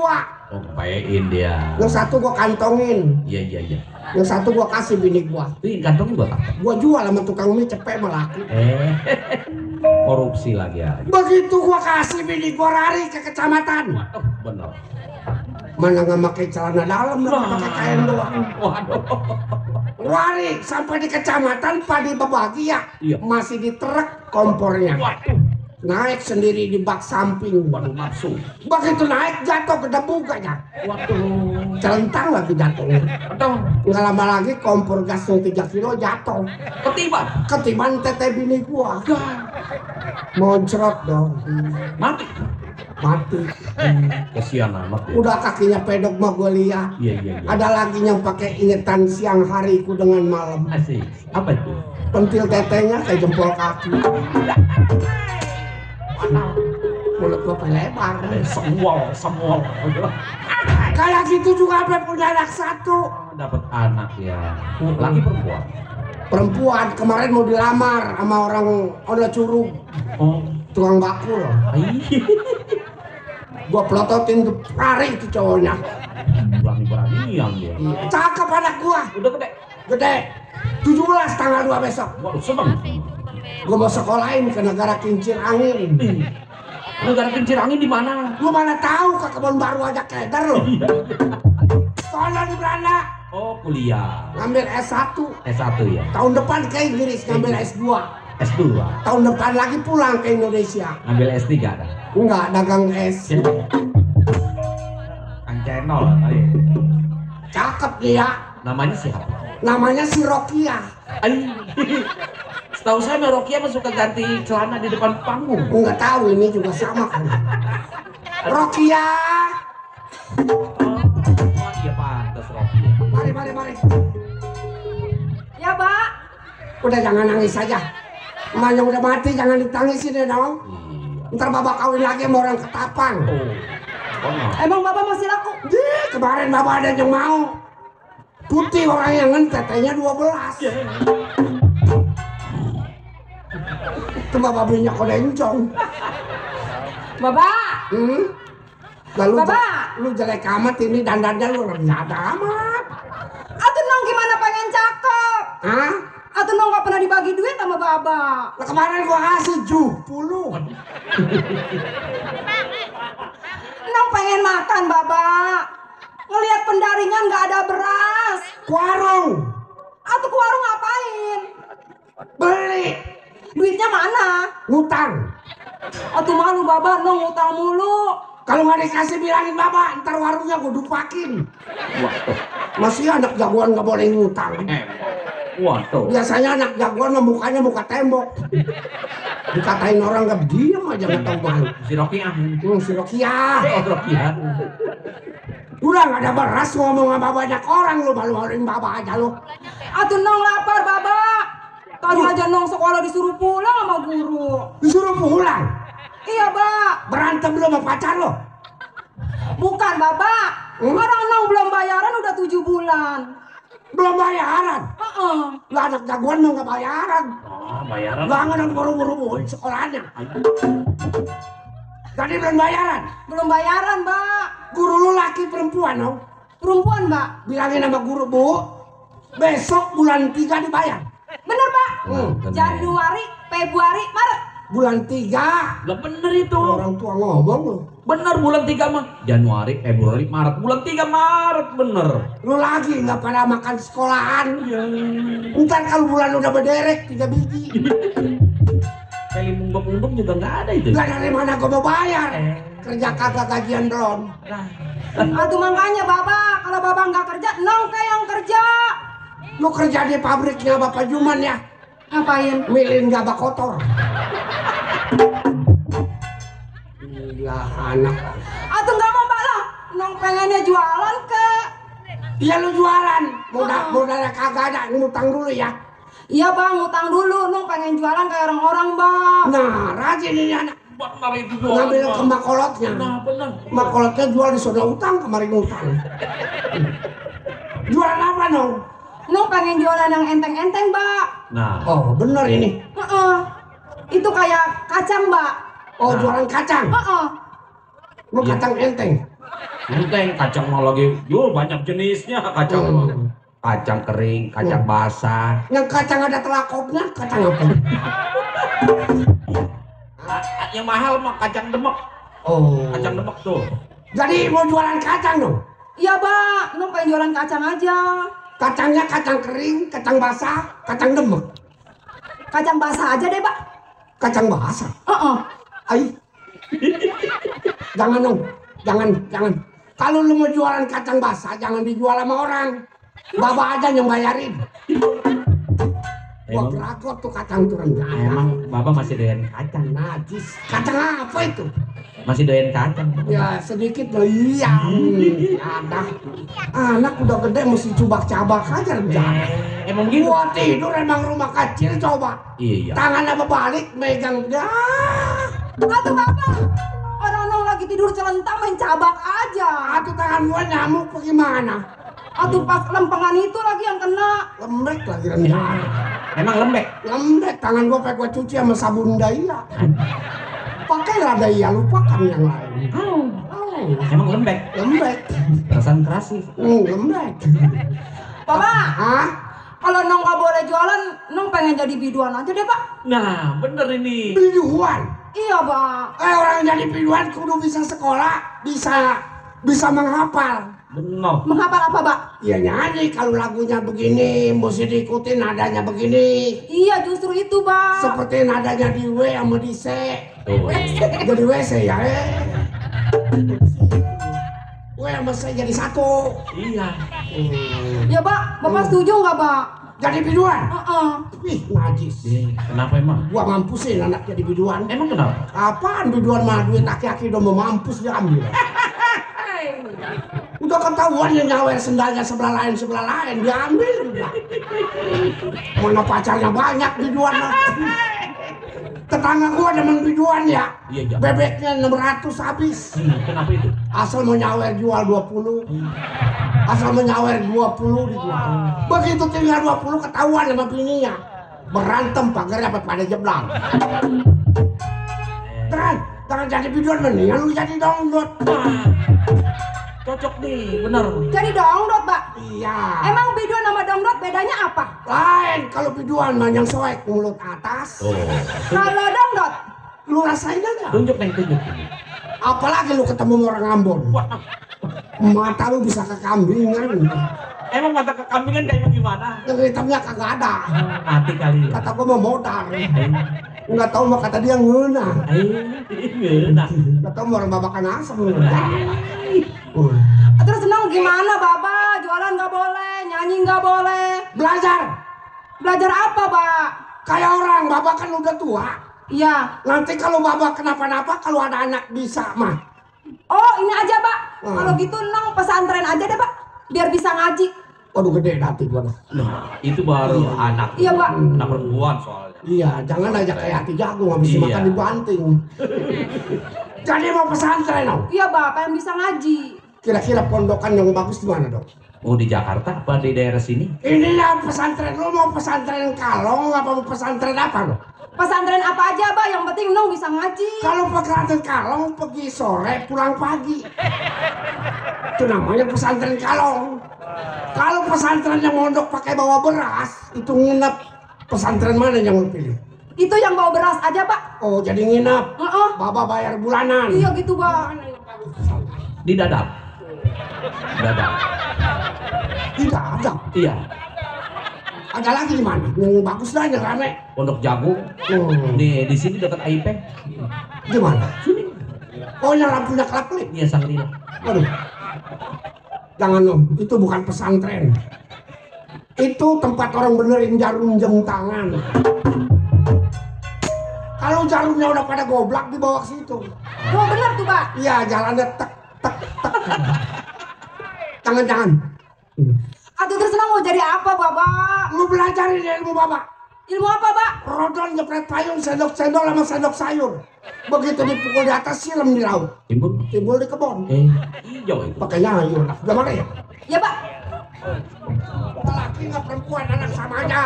Oh, bayain dia. Yang satu gua kantongin. Iya iya iya. Yang satu gua kasih bini gua. Ini kantongnya buat apa? Gua jual sama tukang mie cepet melaku. Korupsi lagi ya. Begitu gua kasih bini gua lari ke kecamatan. Oh, benar. Mana nggak pakai celana dalam, nggak pakai kain doang. Waduh. Lari sampai di kecamatan padi berbagi ya. Iya. Masih di truk kompornya. Waduh. Naik sendiri di bak samping. Waduh nafsu. Begitu naik jatuh ke debu kayaknya. Waduh. Celentang lagi jatuhnya. Aduh. Nggak lama lagi kompor gas yang 3 kilo jatuh. Ketiban. Ketiban tete bini gua. Moncrot dong. Mati. Mati. Kesian amat ya. Udah kakinya pedok mah gua lihat. Iya iya iya. Ada lagi yang pakai ingetan siang hariku dengan malam. Asik. Apa itu? Pentil tetenya kayak jempol kaki. Mulut gua pelebar. Semua. Kayak gitu juga sampai punya anak 1. Dapat anak ya. Laki perempuan. Perempuan kemarin mau dilamar sama orang Onda Curug. Oh. Tukang bakul. Gua pelototin tuh lari itu cowoknya. Berani-beranian dia. Cakep anak gua. Udah gede. Gede. 17 tanggal 2 besok. Waduh seneng. Gua mau sekolahin ke negara kincir angin. Negara kincir angin di mana? Gua mana tahu ke kebun baru aja keder loh. Soalnya di Belanda. Oh kuliah. Ngambil S1. S1 ya. Tahun depan ke Inggris ngambil S2. S2. Tahun depan lagi pulang ke Indonesia. Ngambil S3 ada. Enggak, dagang es. Kang Cenol. Cakep dia. Namanya siapa? Namanya si Rokia. Setahu saya Mbak Rokia mah suka ganti celana di depan panggung. Enggak tahu, ini juga sama kan. Rokia. Oh iya pantas Rokia. Mari. Ya, Pak. Udah jangan nangis saja. Emaknya udah mati, jangan ditangisin ya dong. Ntar Bapak kawin lagi sama orang Ketapang. Emang Bapak masih laku? Kemarin Bapak ada yang mau. Putih orang yang tetenya 12. Itu Bapak belinya kode encong. Bapak. Lalu Bapak. lu jelek amat ini dandannya lu rendah amat. Atuh Nong gimana pengen cakep? Hah? Atuh Nong gak pernah dibagi duit sama Bapak. Nah, kemarin gua kasih 70. Nong pengen makan Bapak. Ngelihat pendaringan gak ada beras. Warung Atuh ke warung ngapain? beli Duitnya mana? ngutang. Atuh malu Bapak Nong ngutang mulu. Kalau nggak dikasih bilangin Bapak, ntar warungnya gue dupakin. Masih anak jagoan nggak boleh ngutang. Waduh. Biasanya anak jagoan mukanya muka tembok. Dikatain orang nggak diem aja nggak tahu malu. Si Rokia. Si Rokia. Oh Rokia. Udah nggak ada beras ngomong sama banyak orang lu, malu-maluin Bapak aja lu. Atuh Nong lapar Bapak. Tadi aja Nong sekolah disuruh pulang sama guru. Disuruh pulang. Iya Pak. Berantem lu sama pacar lo. Bukan Bapak. Orang Nong belum bayaran udah 7 bulan. Belum bayaran. Lah anak jagoan mau nggak bayaran. Oh bayaran. Bangun buru-buru sekolahnya. Tadi belum bayaran. Belum bayaran Pak. Guru lu laki perempuan dong. Perempuan Pak. Bilangin sama guru, Bu, besok bulan 3 dibayar. Bener Pak. Bener. Januari, Februari, Maret. Bulan 3. Lah bener itu. Orang tua ngomong lu. Bener bulan 3 mah. Januari, Februari, Maret. Bulan 3 Maret bener. Lu lagi nggak pada makan sekolahan. Ntar kalau bulan udah berderek 3 biji. Kayak mumbung-mumbung juga nggak ada itu. Lah dari mana gua mau bayar? Kerja kagak gajian belum. Aduh makanya Bapak, kalau Bapak nggak kerja, Nong kayak yang kerja. Lu kerja di pabriknya Bapak Juman ya? Ngapain? Milin gabak kotor. Iya anak. Aduh nggak mau Pak lah. Nong pengennya jualan ke. Iya lu jualan. Modalnya kagak ada, ngutang dulu ya. Iya Bang, ngutang dulu. Nong pengen jualan kayak orang-orang Bang. Nah, rajin ini anak. Bener itu Ngambil ke makolotnya. Nah bener. Makolotnya jual di soda utang, kemarin utang. Jualan apa dong? Nong pengen jualan yang enteng-enteng Mbak. Nah. Oh bener ini. Itu kayak kacang Mbak. Oh jualan kacang. Lu Iya. kacang enteng. Enteng kacang mah lagi. Yo banyak jenisnya kacang. Kacang kering, kacang basah. Yang kacang ada telakopnya, kacang apa? Yang mahal mah kacang demek. Oh. Kacang demek tuh. Jadi mau jualan kacang dong? Iya Mbak, Nong pengen jualan kacang aja. Kacangnya kacang kering, kacang basah, kacang demek. Kacang basah aja deh Mbak. Kacang basah. Ai. Jangan dong, jangan. Kalau lu mau jualan kacang basah, jangan dijual sama orang. Bapak aja yang bayarin. Gua keragot tuh kacang tuh rendah. Emang Bapak masih doyan kacang? Najis. Kacang apa itu? Masih doyan kacang? Ya sedikit loh iya. Ada. Anak udah gede mesti cubak-cabak aja rencana. Emang gitu? Gua tidur emang rumah kecil coba. Iya. Tangannya berbalik megang dah. Aduh Bapak, orang Nong lagi tidur celentang main cabak aja. Atuh tangan gua nyamuk bagaimana? Aduh pas lempengan itu lagi yang kena. Lembek lagi rendah. Emang lembek? Lembek tangan gua pakai gua cuci sama sabun daya. Pakailah daya, lupakan yang lain. Emang lembek? Lembek. Perasaan keras sih. Lembek. Bapak, Hah? kalau Nong gak boleh jualan, Nong pengen jadi biduan aja deh Pak. Nah, bener ini. Biduan. Iya Pak. Orang jadi biduan kudu bisa sekolah, bisa menghafal. Bener. Menghafal apa Pak? Ya nyanyi kalau lagunya begini, mesti diikutin nadanya begini. Iya justru itu Pak. Seperti nadanya di W sama di C. Tuh. Jadi WC ya. W sama C jadi satu. Iya. Ya, Pak. Bapak setuju nggak, Pak? Jadi biduan? Wih, najis. Kenapa emang? Gua mampusin anak jadi biduan. Emang kenapa? Apaan biduan mah duit laki-laki udah mau mampus dia ambil. Udah ketahuan yang nyawer sendalnya sebelah lain dia ambil juga. Mana pacarnya banyak biduan mah. Tetangga gua demen biduan ya. Iya. Bebeknya 600 habis. Kenapa itu? Asal mau nyawer jual 20. Asal mau nyawer 20 dijual. Begitu tinggal 20 ketahuan sama bininya. Berantem pagarnya apa pada jeblang. Terang, jangan jadi biduan mendingan lu jadi dangdut. Cocok nih, bener. Jadi dangdut, Pak. Iya. Emang biduan sama dangdut bedanya apa? Lain kalau biduan mah yang soek mulut atas. Kalau dangdut, Lu rasain aja. Tunjuk Neng, tunjuk. Apalagi lu ketemu orang Ambon. Mata lu bisa kekambingan. Emang mata kekambingan kayak gimana? Yang hitamnya kagak ada. Mati kali. Kata gua mau modal. Nggak tahu mah kata dia ngeunah. Nah. Nggak tahu mau orang babakan asam. terus senang gimana, Bapak? Jualan nggak boleh, nyanyi nggak boleh. Belajar. Belajar apa, Pak? Kayak orang babak kan udah tua. Iya. Nanti kalau babak kenapa-napa kalau ada anak bisa mah. Oh, ini aja, Pak. Kalau gitu Nong pesantren aja deh, Pak. Biar bisa ngaji. Waduh gede hati gua. Nah, itu baru anak. Iya, Pak. Anak perempuan soalnya. Iya, jangan aja kayak hati jagung habis Iya. makan dibanting. Jadi mau pesantren dong. Iya, Pak. Pengen bisa ngaji. Kira-kira pondokan yang bagus di mana dong? Oh, di Jakarta apa di daerah sini? Ini ya pesantren, lu mau pesantren Kalong apa mau pesantren apa lo? Pesantren apa aja, Pak. Yang penting Nong bisa ngaji. Kalau pesantren Kalong pergi sore pulang pagi. Itu namanya pesantren Kalong. Kalau pesantren yang mondok pakai bawa beras, itu nginep. Pesantren mana yang lu pilih? Itu yang bawa beras aja, Pak. Oh, jadi nginep. Baba bayar bulanan. Iya gitu, Pak. Di Dadap. Dadap. Tidak ada. Iya. Ada lagi di mana? Yang bagus lah, yang rame. Pondok Jagung. Nih, di sini dekat AIP. Di mana? Oh, yang lampunya kelap-kelip. Iya, Sangrila. Waduh. Jangan om, itu bukan pesantren. Itu tempat orang benerin jarum jam tangan. Kalau jarumnya udah pada goblak dibawa ke situ. Oh, benar tuh, Pak. Iya, jalannya tek tek tek. Jangan. Aduh, terus Nong mau jadi apa, Bapak? Lu belajarin ilmu bapak. Ilmu apa, Pak? Rodon nyepret payung, sendok cendol sama sendok sayur. Begitu dipukul di atas siram di laut. Timbul di kebun. Hijau itu. Pakai nyayur. Udah mana ya? Ya, Pak. Laki nggak perempuan, anak sama aja.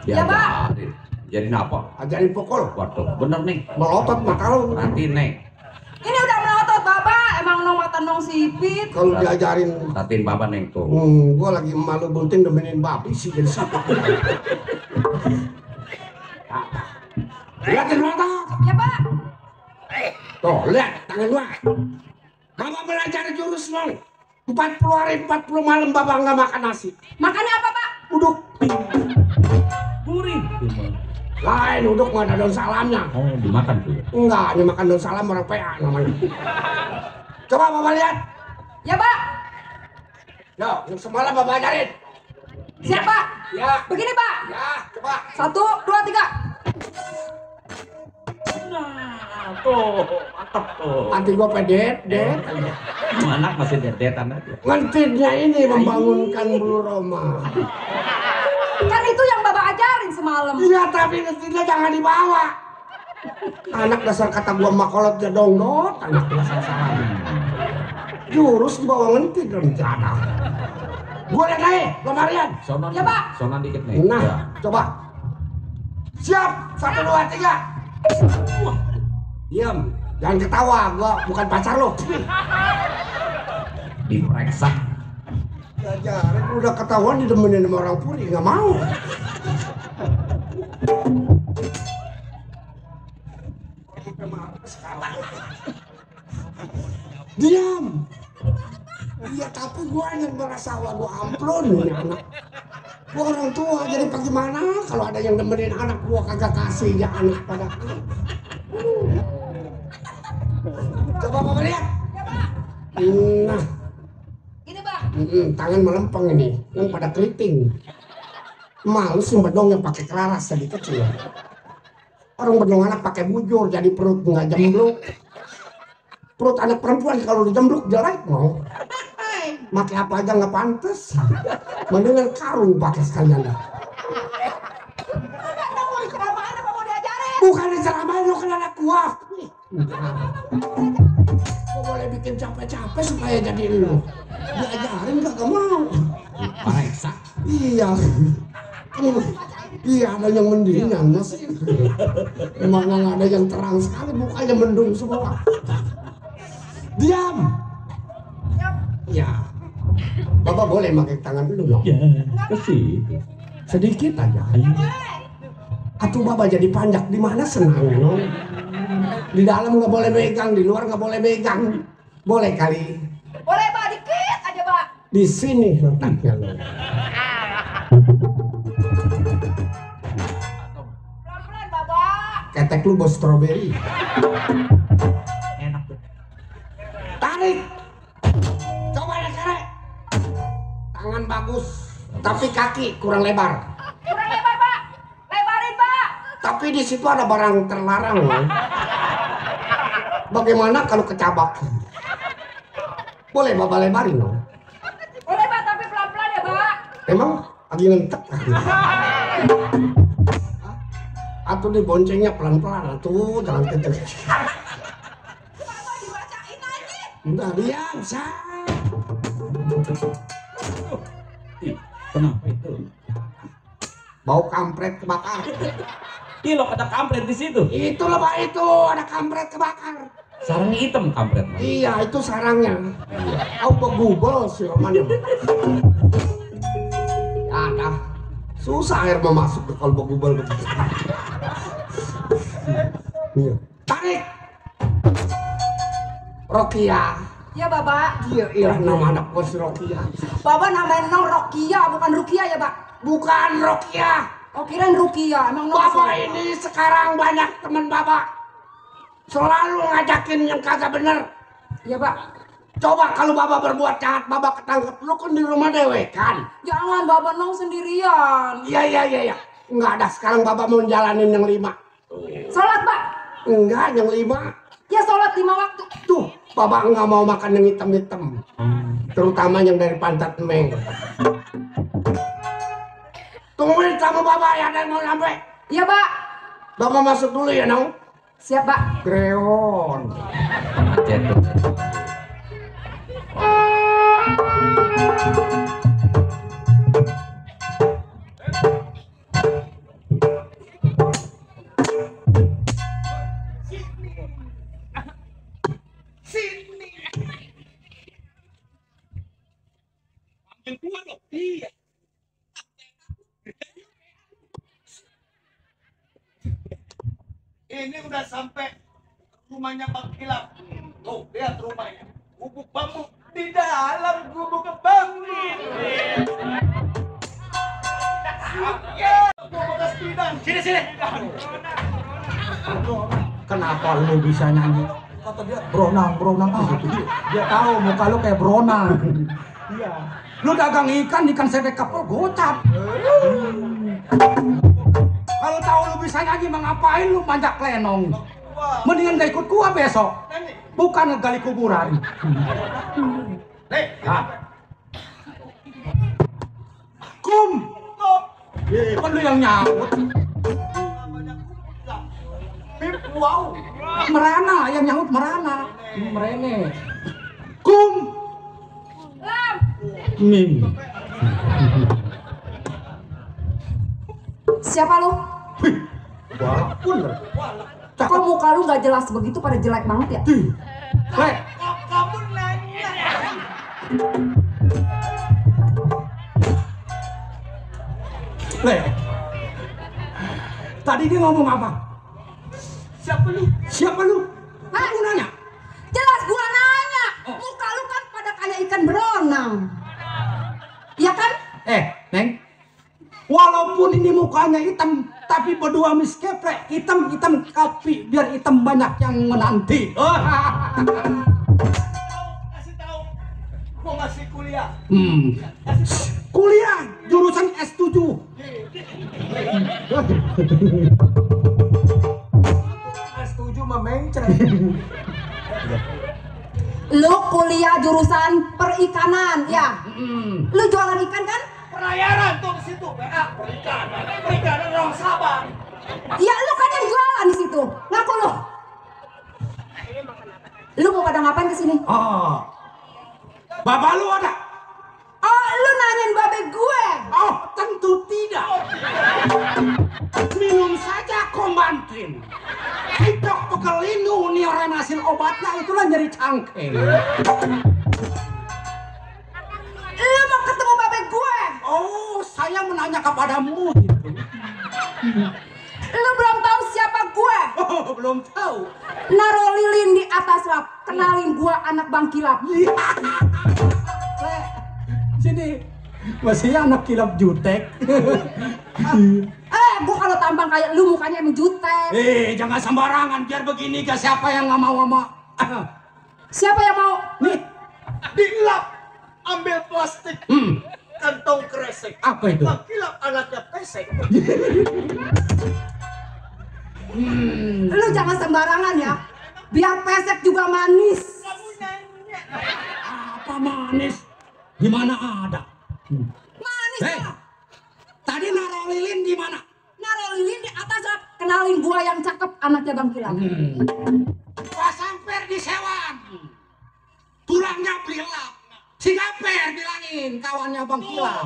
Ya, Pak. Jadi apa? Ajarin pukul. Waduh, bener nih. Melotot mata lu. Nanti Neng. Ini udah melotot, Bapak. Emang Nong mata Nong sipit. Kalau diajarin, Tatin Bapak Neng tuh. gua lagi malu bunting demenin babi sih dari situ. Lihatin mata. Ya, Pak. Tuh, lihat tangan gua. Bapak belajar jurus Nong. 40 hari 40 malam bapak nggak makan nasi. Makannya apa, Pak? Uduk. Gurih. Lain uduk nggak ada daun salamnya. Oh, dimakan tuh. Enggak, hanya makan daun salam orang PA namanya. Coba bapak lihat. Ya, Pak. Yo, yang semalam bapak ajarin. Siap, Pak. Ya. Begini, Pak. Ya, coba. 1, 2, 3. Nah, tuh. Mantap tuh. Nanti gua pedet. Anak masih dedetan aja. Ngentinnya ini membangunkan bulu Roma. Kan itu yang Bapak ajarin semalam. Iya, tapi ngentinnya jangan dibawa. Anak dasar kata gua makolot dia dongdot, anak dasar salah. Jurus dibawa ngentin dong celana. Gua lihat aja, gua Marian. Sonan. Ya, Pak. Sonan dikit nih. Nah, Ya. coba. Siap, 1, 2, 3. Wah, Diam, jangan ketawa, gua bukan pacar lo. diperiksa. Jajaran udah ketahuan didemenin sama orang Puri, nggak mau. Diam. Iya, tapi gua yang merasa waduh amplon nih anak. Gua orang tua, jadi bagaimana kalau ada yang nemenin anak gua kagak kasih ya anak pada. Coba Bapak lihat. Nah, Ini, Pak. Tangan melempeng ini, yang pada keriting. Males yang bedong yang pakai kelaras jadi kecil. Orang bedong anak pakai bujur jadi perut nggak jembluk. Perut anak perempuan kalau dijembluk jelek mau. Pakai apa aja nggak pantas. Mendingan karung pakai sekalian dah. Bukan diceramain lo kan anak kuat. Kok boleh bikin capek-capek supaya jadi lo. Diajarin gak mau. Pareksa. Iya. Iya ada yang mendingan masih. Emang nggak ada yang terang sekali mukanya mendung semua. Diam. Ya. Bapak boleh pakai tangan dulu dong. Ya, kasih. Sedikit aja. Atuh bapak jadi panjak di mana senang no? Di dalam nggak boleh megang, di luar nggak boleh megang. Boleh kali. Boleh Pak, dikit aja Pak. Di sini letaknya lo. Pelan-pelan Bapak. Ketek lu bos stroberi. Enak tuh. Tarik. Coba ya kerek. Tangan bagus, tapi kaki kurang lebar. Kurang lebar Pak. Lebarin Pak. Tapi di situ ada barang terlarang loh. Bagaimana kalau kecabak? Boleh bapak lebarin loh. Boleh Pak, tapi pelan-pelan ya Pak. Emang lagi ngentek. Atau diboncengnya pelan-pelan, tuh jangan kenceng. Bapak dibacain aja. Udah diam, say. Kenapa itu? Bau kampret kebakar. Ih, lo ada kampret di situ. Itu loh pak, itu ada kampret kebakar. Sarangnya hitam kampret, Mas. Iya, itu sarangnya. Kau begubel si Roman. Ada. Susah air mau masuk ke kalau begubel begitu. Iya. Tarik. Rokia. Ya Bapak. Iya, nama anak bos Rokia. Bapak namain nong Rokia, bukan Rukia ya Pak. Bukan Rokia. Oh kirain Rukia, emang nong. Bapak ini sekarang banyak teman bapak. Selalu ngajakin yang kagak bener. Ya Pak. Coba kalau bapak berbuat jahat, bapak ketangkep. Lu kan di rumah dewe kan? Jangan Bapak nong sendirian. Iya. Enggak ada, sekarang bapak mau jalanin yang 5. Sholat Pak. Enggak, yang 5. Ya sholat 5 waktu. Tuh, bapak nggak mau makan yang hitam-hitam. Terutama yang dari pantat meng. Tungguin sama bapak ya, ada yang mau sampai. Iya Pak. Bapak masuk dulu ya, Nong. Siap Pak. Kreon. Jatuh. Yang kuat loh. Iya. Ini udah sampai rumahnya Bang Kilap. Tuh, lihat rumahnya. Gubuk bambu di dalam gubuk bambu. Ya, gua bekas bidang. Sini. Kenapa lu bisa nyanyi? Kata dia beronang dia tahu muka lu kayak beronang. Iya. Lu dagang ikan sebek kapal gocap. Kalau tahu lu bisa nyanyi mah ngapain lu manjak lenong? Mendingan gak ikut gua besok. Bukan ngegali kuburan. Kum. Kan lu yang nyaut. Wow. Merana yang nyaut merana. Merene. Kum. Lam. Mim. Siapa lu? Walaupun Kok muka lu gak jelas begitu, pada jelek banget ya? Lek. Kamu nanya. Lek. Tadi dia ngomong apa? Siapa lu? Hah? Kamu nanya? Jelas gua nanya. Muka lu kan pada kayak ikan beronang. Iya kan? Neng. Walaupun ini mukanya hitam, tapi berdua miskeprek, hitam tapi biar hitam banyak yang menanti. Kasih tahu. Gua ngasih kuliah kuliah. Kuliah jurusan S7. S7 mah mencret. Lu kuliah jurusan perikanan, ya? Lu jualan ikan kan? Pelayaran tuh di situ. Perikanan. Perikanan orang Sabang. Ya lu kan yang jualan di situ. Ngaku lu. Lu mau pada ngapain kesini? Oh, bapak lu ada? Oh, lu nanyain babe gue. Oh, tentu tidak. Minum saja komantin. Hidup pekelinu niaran hasil obatnya itulah nyeri cangkeng. Lu mau ketemu babe gue. Oh, saya menanya kepadamu. Lu belum tahu siapa gue. Oh, belum tahu. Naro lilin di atas lap. Kenalin gue anak Bang Kilap. Sini, masih anak kilap jutek. Gue kalau tampang kayak lu mukanya emang jutek. Jangan sembarangan, biar begini ke siapa yang nggak mau sama. Siapa yang mau? Nih, Dilap. Ambil plastik. Kantong kresek. apa itu? Kilap anaknya pesek. Lu jangan sembarangan ya. Biar pesek juga manis. Kamu nanya. Apa manis? Di mana ada? Manis lah. Tadi naruh lilin di mana? Naro lilin di atas lap. Kenalin gue yang cakep anaknya Bang Kilap. Pas samper di sewan. Tulangnya belilap. Si Gaper bilangin kawannya Bang Kilap.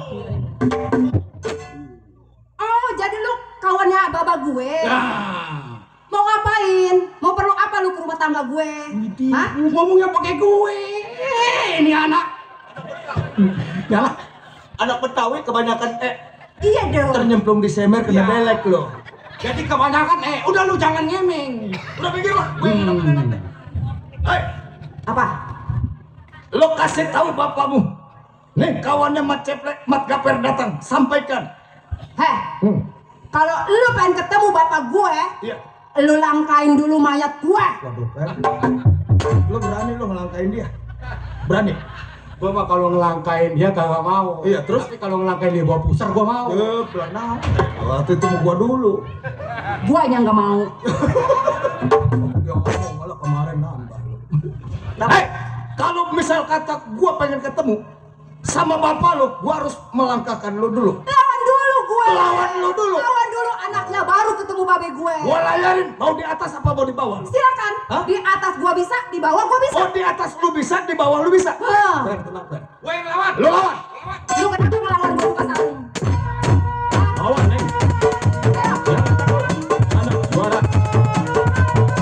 Oh, jadi lu kawannya baba gue. Nah, Mau ngapain? Mau perlu apa lu ke rumah tangga gue? Hah? ngomongnya pakai gue. Ini anak. Ya, Anak Betawi kebanyakan Iya dong. ternyemplung di semer kena Ya. belek lo. jadi kebanyakan udah lu jangan ngemeng. Udah pikir lah. Gue yang udah nanti. Hei, Apa? lo kasih tahu bapakmu. Nih kawannya Mat Ceplek, Mat Gaper datang. Sampaikan. Heh, kalau lu pengen ketemu bapak gue, Iya. lu langkain dulu mayat gue. Waduh, lo berani lo ngelangkain dia? Berani? Gua mah kalau ngelangkain dia kagak mau. Iya, terus? Tapi kalau ngelangkain dia bawa pusar gua mau. Belana. Waktu itu mau gua dulu. Gue yang nggak mau. Dia ngomong malah kemarin nambah. Hei, kalau misal kata gua pengen ketemu sama bapak lo, gua harus melangkahkan lo dulu. Lawan dulu gue. Lawan lu dulu. Lawan dulu anaknya baru ketemu babe gue. Gua layarin, mau di atas apa mau di bawah? Silakan. Hah? Di atas gue bisa, di bawah gue bisa. Oh, di atas lu bisa, di bawah lu bisa. Hah. Ben, tenang, Ben. Gua yang lawan. Lu lawan. Lu kenapa ngelawan gue bukan saling? Lawan, Neng. Anak juara.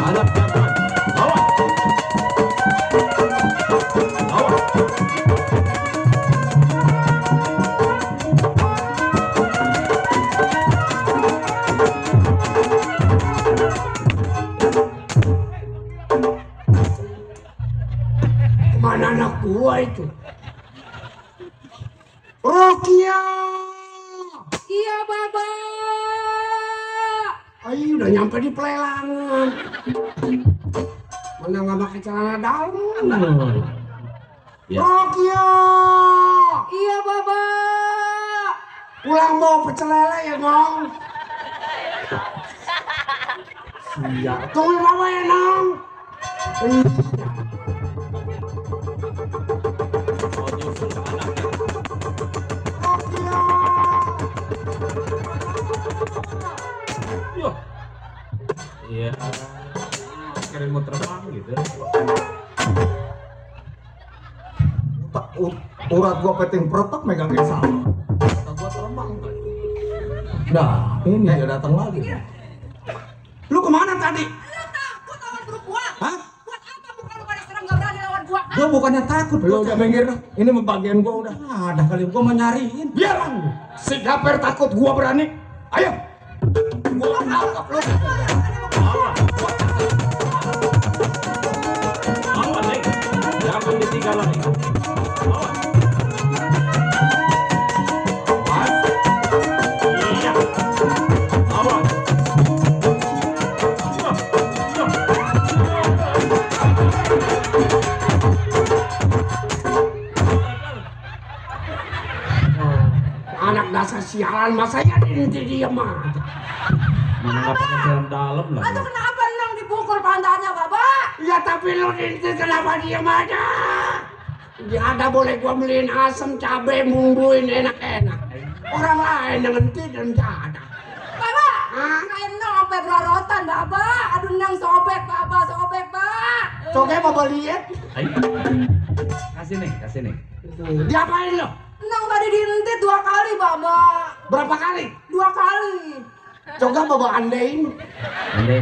Anak jantan. Lawan. Lawan. Kemana anak gua itu? Rokia. Iya baba. Ayo udah nyampe di pelelangan. Mana nggak pakai celana dalam? Ya. Rokia. Iya baba. Pulang bawa pecel lele ya Nong. Siap. Tunggu mama ya Nong. Iya. Keren mau terbang gitu. Urat gua peting protok megangin sama. Kata gua terbang tadi. Nah, ini dia datang lagi. Lu kemana tadi? Lu takut lawan perempuan? Hah? Buat apa muka lu pada serem gak berani lawan gua? Gua bukannya takut. Lu udah minggir, ini bagian gua udah. Ada kali gua mau nyariin. Biar si Gaper takut gua berani. Ayo. Gua tangkap lu. Awan, Neng. Jangan ditinggalan, Neng. Awan. Iya. Awan. sialan masanya dinti dia mah. Mana nggak pakai dalam lah. Aduh kenapa nang dipukul pantatnya Bapak? Ya tapi lu dinti kenapa diem aja? Dia ada boleh gua beliin asam cabai bumbuin enak-enak. Orang lain yang enti dan ada. Bapak, kain nang sampai berorotan Bapak. Aduh nang sobek Bapak. Coba mau lihat. Ayo. Kasih nih. Diapain lo? Nang tadi dientit 2 kali Bapak. Berapa kali? 2 kali. Coba bawa andain. Ini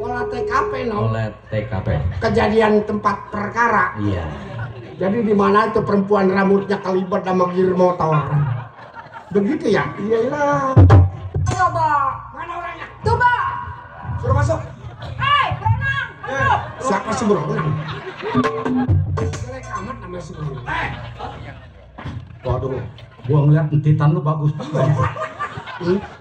Olah TKP no. oleh TKP. Kejadian tempat perkara. Iya. Jadi di mana itu perempuan rambutnya kelibat sama gear motor. Begitu ya? Iyalah. Coba. Mana orangnya? Tuh Pak. Suruh masuk. Berenang. Masuk. Siapa sih berenang? Jelek amat namanya si berenang. Waduh, gua ngeliat entitan lu bagus juga ya.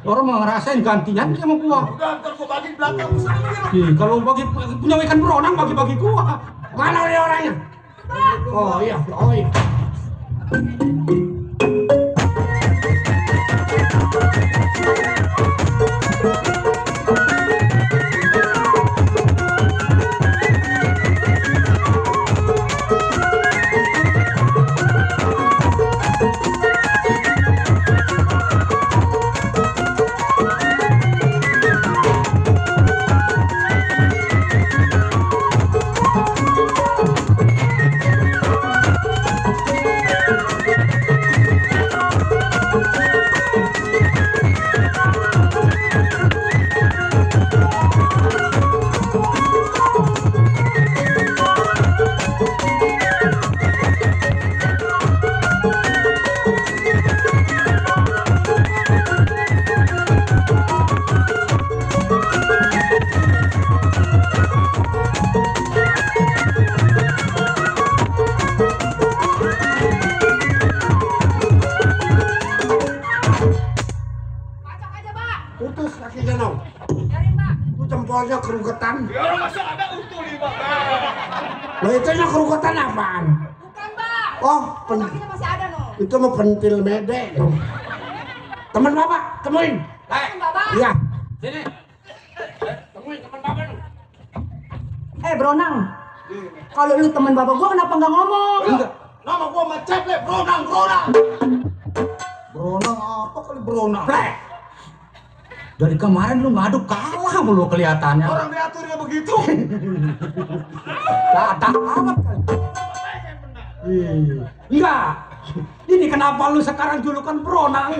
Orang mau ngerasain gantian sama gua. Udah, ntar gua bagi belakang sama dia. Ih, kalau bagi punya ikan beronang bagi-bagi gua. Mana dia orangnya? Oh iya. Putus kakinya no. Itu jempolnya kerugetan. Ya masa ada utuh 5 Loh itu nya kerugetan apaan? Bukan Pak. Oh, Kakinya masih ada no. itu mah pentil mede. Teman bapak, temuin. Bapak. Iya. Sini. Temuin teman bapak no. Beronang. Kalau lu teman Bapak gua kenapa nggak ngomong? Enggak. Nama gua Macet le, beronang. Beronang apa kali beronang? Plek. Dari kemarin lu ngaduk kalah mulu kelihatannya. Orang diaturnya begitu. Dadak amat kan. Enggak. Ini kenapa lu sekarang julukan beronang?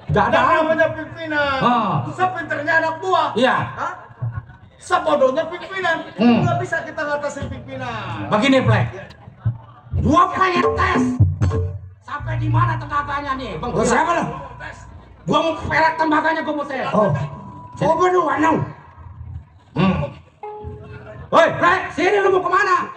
Dadak Ada amat. namanya pimpinan. Ah. Sepinternya anak buah. Iya. Hah? Sebodohnya pimpinan. Nggak bisa kita ngatasin pimpinan. Begini, Plek. Gua pengen tes. Sampai di mana tenaganya nih, Bang? Gua siapa lo? Gua mau perak tembaganya gua mau tes. Oh berdua no. Woi, Plek, sini lu mau kemana?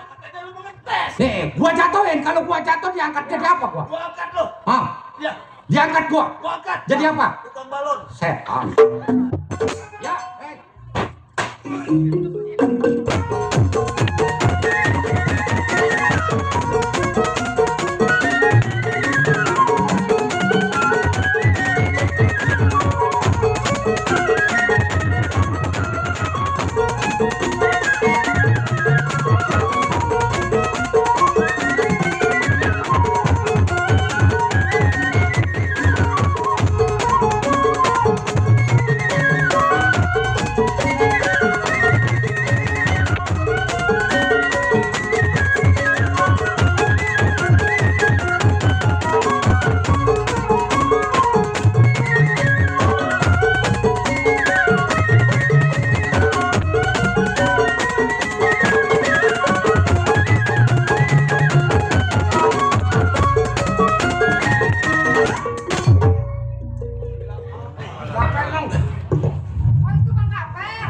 Nih, gua jatuhin. Kalau gua jatuh diangkat jadi apa gua? Gua angkat lo. Hah? Ya, Diangkat gua. gua angkat. Jadi apa? Tukang balon. Setan. Ya,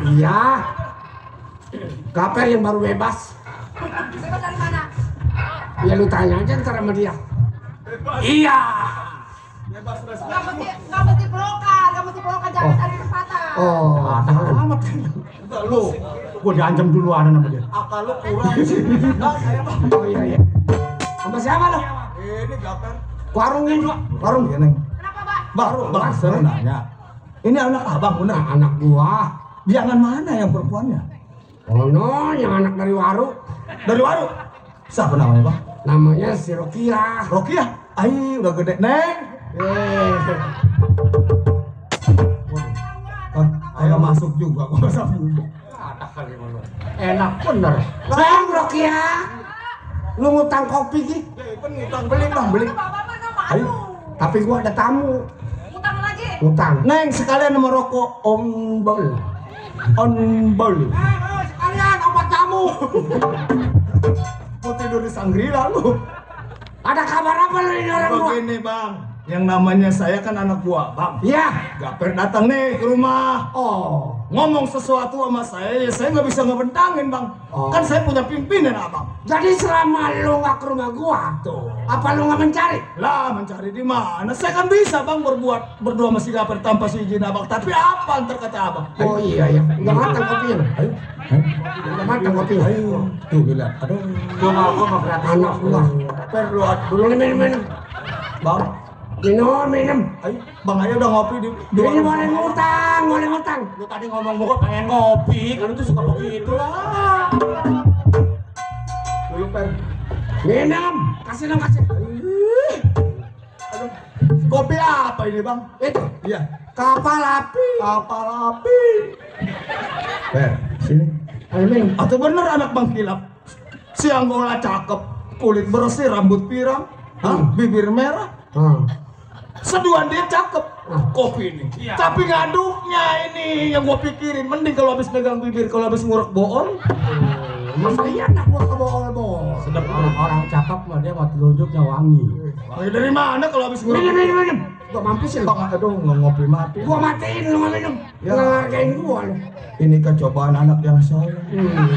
Iya. Gaper yang baru bebas. Bebas dari mana? Ya lu tanya aja ntar sama dia. Iya. Nggak mesti pelukan, jangan cari kesempatan. Oh. amat. Lu, gua diancam duluan sama dia. Akal lu kurang sih. Nah, saya mah. Oh iya iya. Sama siapa lo? Ini gaper. Warungnya juga. Warung ya Neng. Kenapa, Pak? Bang, saya nanya. Ini anak abang bener? Anak gua. Jangan mana yang perempuannya? Oh no, yang anak dari warung. Dari warung. Siapa namanya bang? Namanya si Rokia. Rokia. Ai udah gede Neng. Ayo masuk juga. Ada kali malu. Enak bener. Bang Rokia. Lu ngutang kopi ki? Kan ngutang beli bang, beli. Bapak mah nggak Ayo. mau. Tapi gua ada tamu. Utang lagi. Ngutang. Neng sekalian sama rokok ombol. Ombol. Sekalian obat tamu. Mau tidur di Sangrila lu. Ada kabar apa lu ini orang gua? Begini bang, yang namanya saya kan anak buah bang. Iya. Gaper datang nih ke rumah. Oh. Ngomong sesuatu sama saya, ya saya nggak bisa ngebentangin bang. Oh. Kan saya punya pimpinan abang. Jadi selama lu nggak ke rumah gua, Tuh. apa lu nggak mencari? Lah mencari di mana? Saya kan bisa bang berbuat berdua masih Gaper tanpa si izin abang. Tapi apa ntar kata abang? Oh iya ya. Udah matang kopinya. Ayo. Udah matang kopinya. Ayo. Tuh lihat. Aduh. Gua nggak kelihatan anak gua. Perlu dulu Minum. bang. Minum. Ayo. Bang ayo udah ngopi di Ini boleh ngutang. Lu tadi ngomong gua pengen ngopi, kan itu suka begitu lah. Dulu per. Minum. Kasih dong, kasih. Aduh. Kopi apa ini bang? Itu Iya. kapal api. Kapal api. Per, sini. Ayo minum. Atau bener anak bang Kilap? Si Anggola cakep, kulit bersih, rambut pirang, bibir merah. Seduhan dia cakep, kopi ini. Tapi ngaduknya ini yang gua pikirin, mending kalau habis pegang bibir, kalau habis ngurek bohong. Masa iya anak gua kebohol-bohol. Sedap orang cakep mah dia mah telunjuknya wangi. Wangi dari mana kalau habis ngurek? Minum. Gua mampusin. Bang, aduh nggak ngopi mati. Gua matiin lu nggak minum. Ya. Nggak ngargain gua lu. Ini kecobaan anak yang saya. Minum.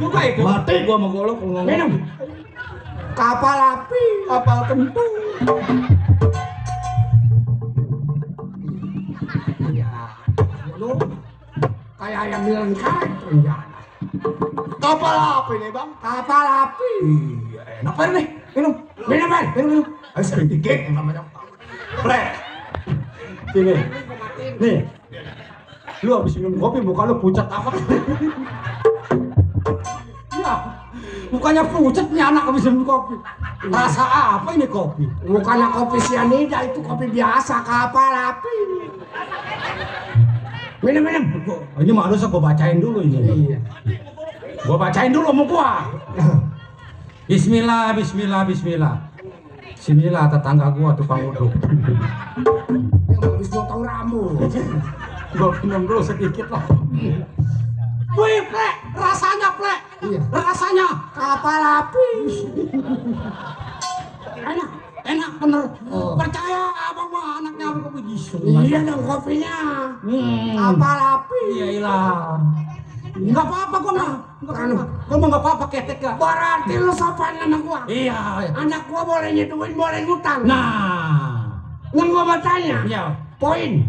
Juga itu. Mati gua mau golok ngomong. Minum. Kapal api. Kapal kentung. Lu kayak ayam bilang ya. Kapal apa ini bang? Kapal api. Iya enak per nih. Minum. Minum. Ayo sering dikit yang namanya. Plek. Sini. Nih. Lu habis minum kopi muka lu pucat apa? Ya. Mukanya pucat nih anak habis minum kopi. Rasa apa ini kopi? Bukannya kopi sianida, itu kopi biasa, kapal api. Minum. Ini mah harusnya gua bacain dulu ini. Iya. Gua bacain dulu mau gua. Bismillah. Bismillah tetangga gua tukang uduk. Yang habis potong rambut. Gua minum dulu sedikit lah. Wih, Plek, rasanya Plek. Iya. Rasanya kapal api. Enak bener. Percaya abang mah anaknya abang kopi gisu. Iya dong kopinya. Kapal api. Iya ilah. Enggak apa-apa gua mah. Gua mah enggak apa-apa ketek lah. Berarti lu sopan sama gua. Iya. Anak gua boleh nyeduin, boleh ngutang. Nah. Yang gua mau tanya. Iya. Poin.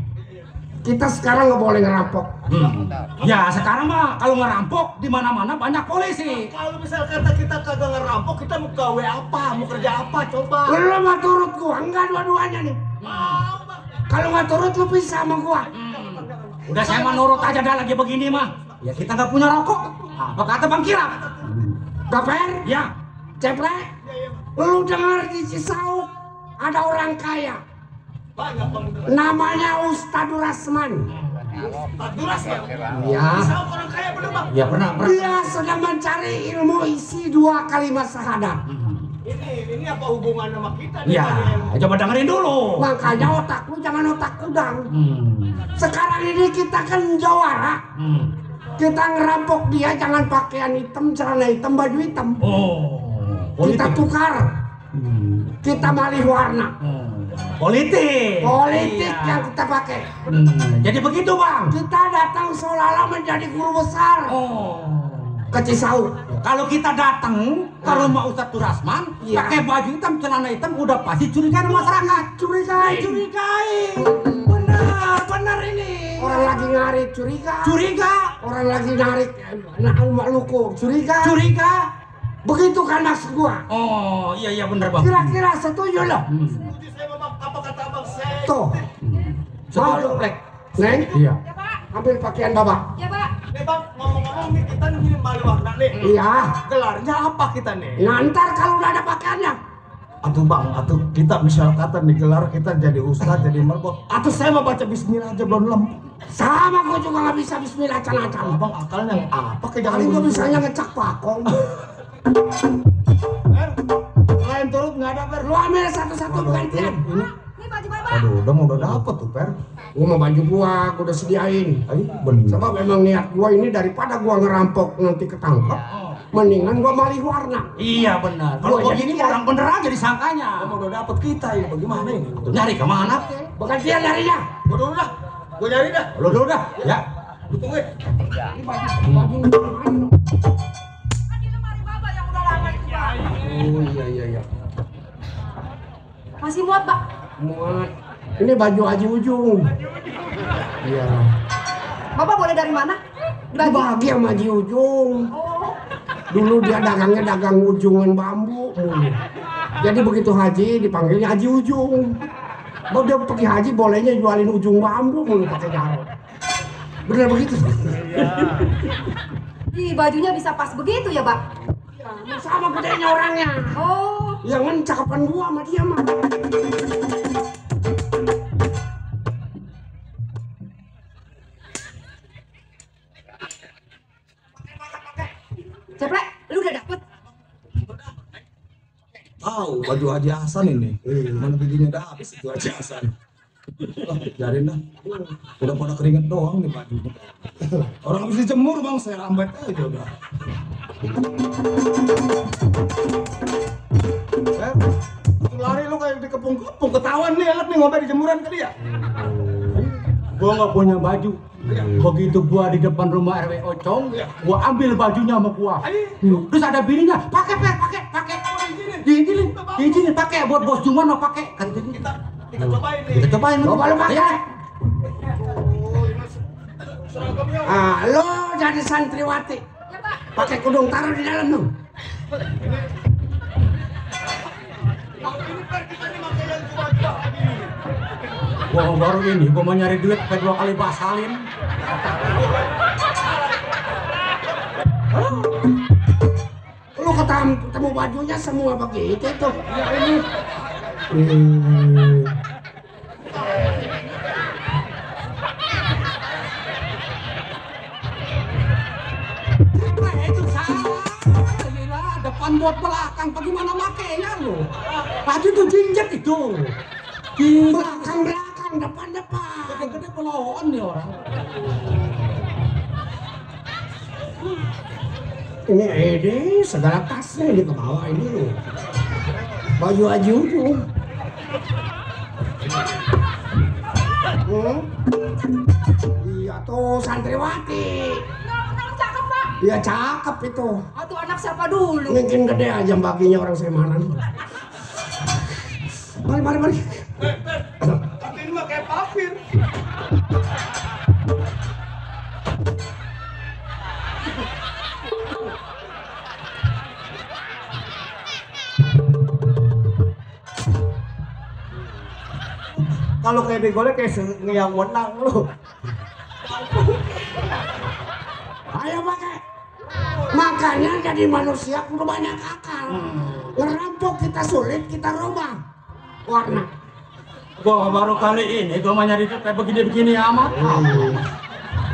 Kita sekarang nggak boleh ngerampok. Ya sekarang mah kalau ngerampok di mana-mana banyak polisi. Kalau misal kata kita kagak ngerampok, kita mau gawe apa? Mau kerja apa? Coba. Lu mah turut gua, enggak dua-duanya nih. Kalau nggak turut lu pisah sama gua. Udah saya mah nurut aja dah lagi begini mah. Ya kita nggak punya rokok. Apa kata Bang Kirap? Gaper? Ya. Ceplek? Lu dengar di Cisauk ada orang kaya. Namanya Ustadz Rasman. Duras ya? Iya. Bisa orang kaya bener bang? Ya pernah. Dia sedang mencari ilmu isi 2 kalimat syahadat. Ini apa hubungan sama kita? Ya, coba dengerin dulu. Makanya otak lu jangan otak kudang. Sekarang ini kita kan jawara. Kita ngerampok dia, jangan pakaian hitam, celana hitam, baju hitam. Oh. Kita tukar. Kita malih warna. Politik Politik yang kita pakai. Jadi begitu bang. Kita datang seolah-olah menjadi guru besar ke Cisauk. Kalau kita datang ke rumah Ustadz Turasman pakai baju hitam, celana hitam, udah pasti curigai masyarakat. Curigai. Benar ini. Orang lagi ngarik curiga. Curiga. Orang lagi narik nak luku curiga. Begitu kan maksud gua. Oh iya bener bang. Kira-kira setuju lo? Setuju saya Bang. Apa kata abang saya? Tuh. Setuju Mau. Plek. Neng, Iya. Ya Pak. ambil pakaian Bapak. Ya Pak. Nih Bang, ngomong-ngomong nih kita nih Maliwarna nih. Iya. Gelarnya apa kita nih? Nanti kalau udah ada pakaiannya. Atuh Bang, kita misal kata nih gelar kita jadi ustadz, jadi merbot. Atuh saya mau baca bismillah aja belum lem. Sama gua juga nggak bisa bismillah can-can. Abang akalnya apa ke Paling gua bisanya ngecek pakong. Lain turut nggak ada Per. Lu ambil satu-satu gantian. Ini baju Bapak. Aduh, udah dapet tuh Per. Gua mau baju gua udah sediain. Bener. Sebab emang niat gua ini daripada gua ngerampok nanti ketangkep, mendingan gua malih warna. Iya benar. Kalau Gua begini jadi- orang bener aja disangkanya. Kamu udah dapet kita ini bagaimana ini? Nyari kemana? Begantian nyarinya. Gua dulu dah. Gua nyari dah. Lu dulu dah. Ya. Lu tungguin. Ini baju Kan di lemari Bapak yang udah lama itu Pak. Oh iya. Masih muat Pak. Muat. Ini baju Haji Ujung. Iya. Bapak boleh dari mana? Bagi. Bagi sama Haji Ujung. Oh. Dulu dia dagangnya dagang ujungan bambu. Jadi begitu haji dipanggilnya Haji Ujung. Kalau dia pergi haji bolehnya jualin ujung bambu mulu pakai jarod. Bener begitu? Ih, bajunya bisa pas begitu ya Pak? Ya, sama gedenya orangnya. Oh. Yang kan cakapan gua sama dia mah. Ceplek, lu udah dapet? Tahu baju Haji Hasan ini. Mana bijinya udah habis itu Haji Hasan. Biarin dah. Udah pada keringet doang nih baju. Orang habis dijemur Bang, saya rambet aja udah. Lari lu kayak dikepung-kepung, ketahuan nih alat nih ngombe di jemuran kali ya. Gua nggak punya baju. Begitu gua di depan rumah RW Ocong, gua ambil bajunya sama gua. Terus ada bininya, pakai diizinin pakai buat bos Juman mau pakai. Kata dia, Kita cobain nih. kita cobain. Coba lu pakai. Ya. Ah, lo jadi santriwati. Ya Pak. Pakai kudung taruh di dalam dong. Gua baru ini, gua mau nyari duit sampai 2 kali basalin. Lu ketemu bajunya semua begitu tuh. Ya ini. Itu salah. Gila, depan buat belakang, bagaimana makainya lu? Baju tuh jinjet itu. Di Belakang, depan. gede-gede pelohan nih orang. Ini segala tasnya ini ke bawah ini. Baju Haji Ujung. Iya tuh santriwati. Benar cakep Pak. Iya cakep itu. Atau anak siapa dulu? Mungkin gede aja baginya orang Semanan. Mari. Tapi ini mah kayak papir. Kalau kayak digolek kayak ngeyang wenang lu. Ayo pakai. Makanya jadi manusia kudu banyak akal. Ngerampok kita sulit, kita robah warna. Gua baru kali ini gua mau nyari duit kayak begini-begini amat.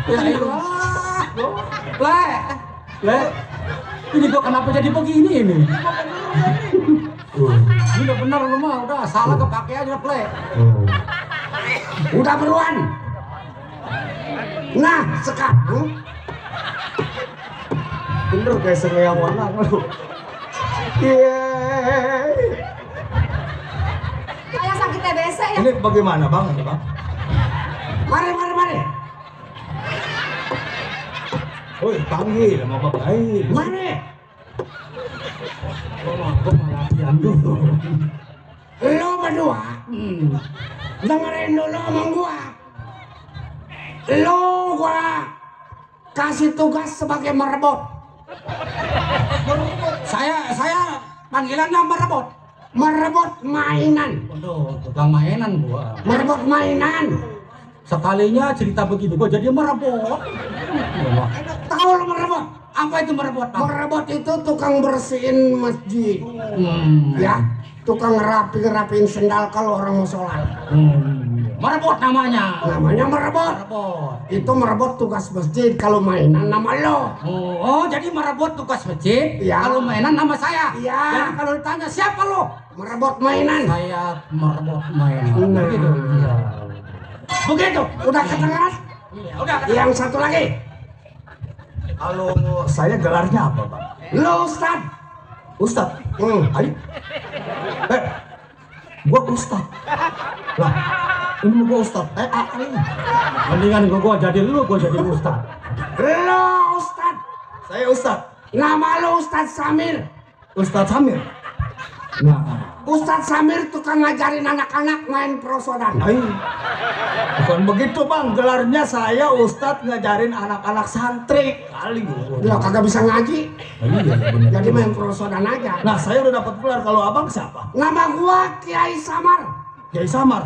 Ya ilah. Le. Ini gua kenapa jadi begini ini? Ini udah bener lu mah, udah salah kepake aja play. Udah beruan. Nah sekarang Bener kayak ngeyang wenang lu. Kayak sakit TBC ya? Ini bagaimana Bang? Ini Bang? mari. Woi, panggil sama Bapak. Mari. Gua mau latihan dulu. Lo berdua dengerin dulu omong gua. Lo gua kasih tugas sebagai merebut. Saya panggilannya merebut. Merebut mainan. Waduh, tukang mainan gua. Merebut mainan. Sekalinya cerita begini gua jadi merebut. Tahu lo merebut? Apa itu merebut, Bang? Merebut itu tukang bersihin masjid. Ya, tukang ngerapiin sendal kalau orang mau sholat. Merebut namanya. Namanya merebut. Merebut. Itu merebut tugas masjid, kalau mainan nama lo. Oh, jadi merebut tugas masjid. Ya. Kalau mainan nama saya. Iya. Jadi kalau ditanya siapa lo? Merebut mainan. Saya merebut mainan. Nah. Begitu. Iya. Begitu, udah kedengar? Iya, udah. Yang satu lagi. Kalau saya gelarnya apa, Bang? Lo Ustad. Ustad. Ayo. Gua Ustad. Lah, ini gua Ustad. Mendingan gua jadi lu, gua jadi ustad. Lo Ustad. Saya Ustad. Nama lo Ustad Samir. Ustad Samir. Nah, Ustad Samir tukang ngajarin anak-anak main prosodan. Ayo. Bukan begitu, Bang. Gelarnya saya Ustad ngajarin anak-anak santri. Kali gua. Lo kagak bisa ngaji. Iya, bener. Jadi main prosodan aja. Nah, saya udah dapat gelar. Kalau Abang siapa? Nama gua Kiai Samar. Kiai Samar.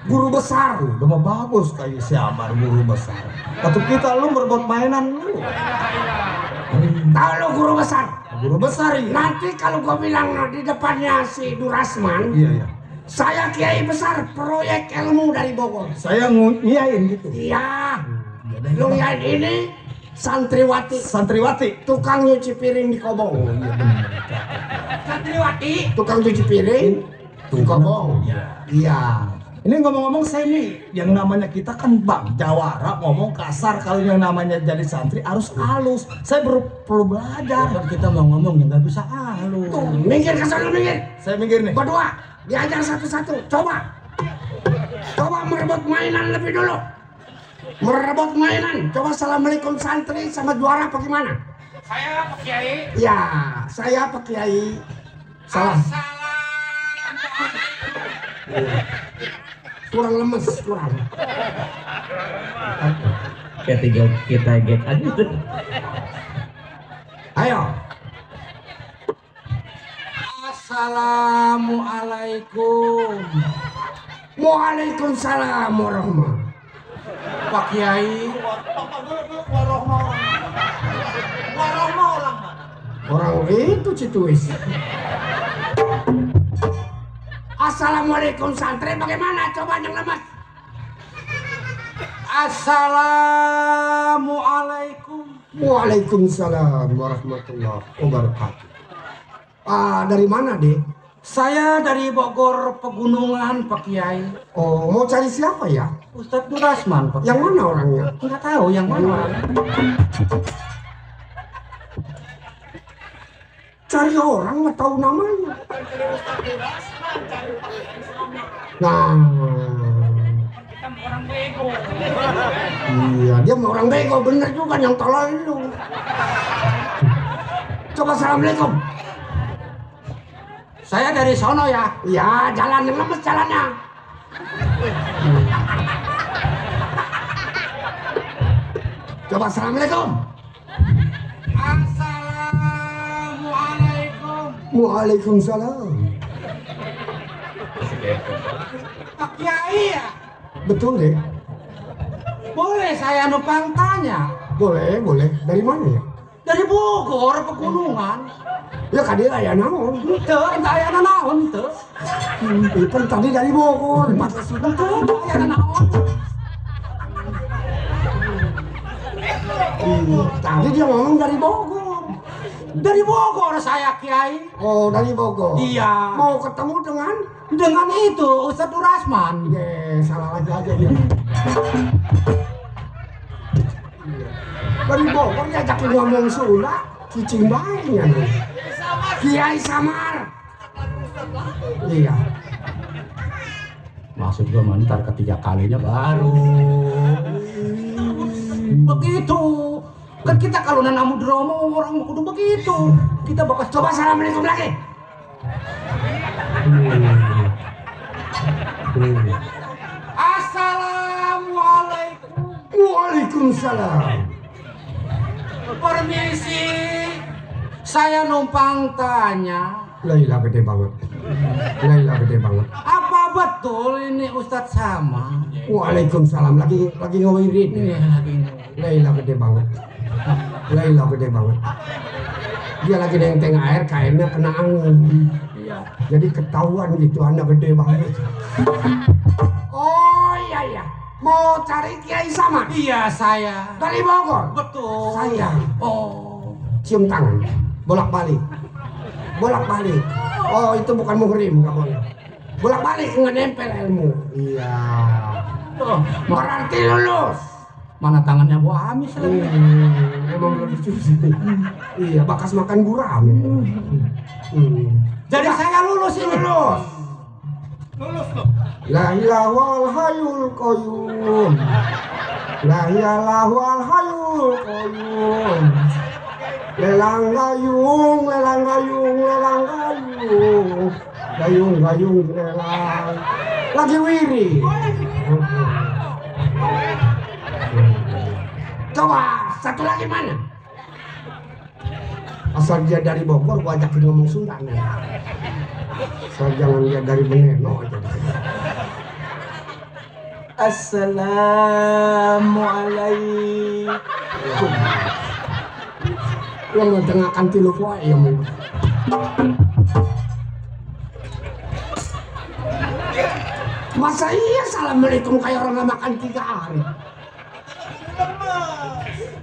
Guru besar. Udah mah bagus kayak Samar, guru besar. Kata kita lu merebut mainan lu. Tahu lo guru besar? Guru besar ya. Nanti kalau gua bilang di depannya si Durasman, Iya. saya Kiai besar proyek ilmu dari Bogor. Saya ngiyain gitu. Iya. Lu lihat ini santriwati, Santriwati. tukang nyuci piring di Kobong. santriwati. Tukang cuci piring di Kobong. Iya. Ini ngomong-ngomong saya nih, yang namanya kita kan Bang Jawara, ngomong kasar. Kalau yang namanya jadi santri harus halus. Saya perlu belajar. Kan kita mau ngomong ya nggak bisa halus. Tuh, minggir ke sana minggir. Saya mikir nih. Berdua, diajar satu-satu. Coba. Coba merebut mainan lebih dulu. Merebut mainan. Coba assalamualaikum santri sama juara apa gimana? Saya Pak Kiai. Ya, saya Pak Kiai. Salah. Kurang lemes, kurang. Ketiga kita get aja. Ayo. Assalamualaikum. Waalaikumsalam warahmatullahi. Pak Kiai. Orang itu Cituis. Assalamualaikum santri, bagaimana? Coba yang lemas. Assalamualaikum. Waalaikumsalam warahmatullahi wabarakatuh. Dari mana, Dek? Saya dari Bogor Pegunungan, Pak Kiai. Oh, mau cari siapa ya? Ustadz Durasman, Pak. Yang mana orangnya? Nggak tahu yang mana. Cari orang nggak tahu namanya. Nah, iya dia mau orang bego, bener juga yang tolol lu. Coba assalamualaikum. Saya dari sono ya. Ya, jalan yang lemes jalannya. Coba assalamualaikum. Assalamualaikum. Waalaikumsalam. Pak Kiai ya. Betul deh. Boleh saya numpang tanya? Boleh, boleh. Dari mana ya? Dari Bogor Pegunungan. Ya kadir aya naon. Teu, entah aya naon teu. Itu tadi dari Bogor. Teu, aya naon. Tadi dia ngomong dari Bogor. Dari Bogor saya Kiai. Oh, dari Bogor. Iya. Mau ketemu Dengan itu Ustadz Durasman. Ya, salah lagi aja dia. Dari Bogor diajakin ngomong Sunda, cicing baiknya nih. Kiai Samar. Iya. Maksud gue ntar ketiga kalinya baru. Begitu. Kan kita kalau nanamu dromo orang kudu begitu. Kita bakal Coba assalamualaikum lagi. Assalamualaikum. Waalaikumsalam. Permisi. Saya numpang tanya. Laila gede banget. Laila gede banget. Apa betul ini Ustadz sama? Waalaikumsalam. Lagi ngewirid. Iya, lagi. Laila gede banget. Laila gede banget. Dia lagi nenteng air, kainnya kena angin. Iya. Jadi ketahuan gitu, anak gede banget. Oh iya. Mau cari Kiai Samar? Iya, saya. Dari Bogor? Betul. Saya. Oh. Cium tangan. Bolak-balik. Oh, itu bukan muhrim, nggak boleh. Bolak-balik nggak nempel ilmu. Iya. Oh, Berarti lulus. mana tangannya Bu Amis lagi? Emang belum dicuci. Iya, bakas makan gurame. Jadi saya lulus ini. Lulus loh. La ilaha wal hayyul qayyum. La ilaha wal hayyul qayyum. Lelang gayung, gayung lelang. Lagi wiri. Coba satu lagi mana? Asal dia dari Bogor, gua ajakin ngomong Sunda nih. Asal jangan dia dari Beneno aja. Assalamualaikum. Yang mendengarkan tilu poe yang masa iya assalamualaikum kayak orang nggak makan 3 hari.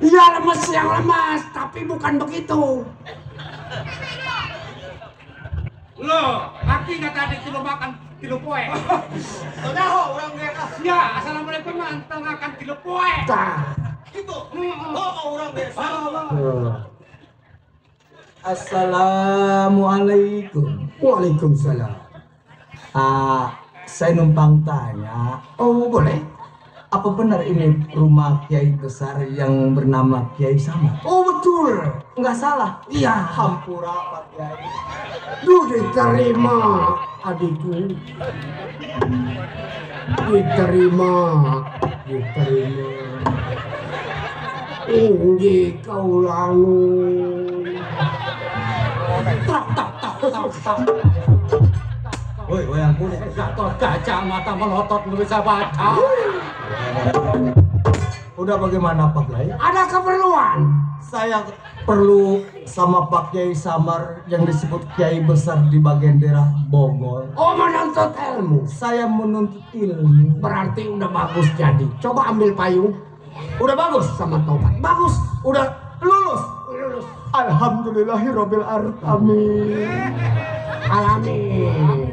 Iya lemes yang lemas, tapi bukan begitu. Loh, kaki nggak tadi tilu makan tilu poe. Tahu orang dia. Ya, assalamualaikum anteng akan tilu poe. Tah. Gitu. Oh, orang biasa. Assalamualaikum. Waalaikumsalam. Saya numpang tanya, Oh boleh. apa benar ini rumah Kiai besar yang bernama Kiai Samar? Oh betul. Enggak salah. Iya. Hampura Pak Kiai. Duh diterima adikku. Diterima. Inggi kau langun. Woi, yang kulit. Gatot kaca mata melotot nggak bisa baca. Udah bagaimana Pak Kiai? Ada keperluan. Saya perlu sama Pak Kiai Samar yang disebut Kiai besar di bagian daerah Bogor. Oh menuntut ilmu. Saya menuntut ilmu. Berarti udah bagus jadi. Coba ambil payung. Udah bagus. Sama tobat. Bagus. Udah lulus. Alhamdulillahirabbil alamin. Alamin.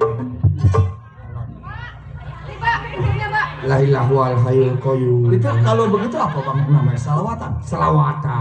La ilaha wal hayyul qayyum. Itu kalau begitu apa Bang namanya? Salawatan. Selawatan.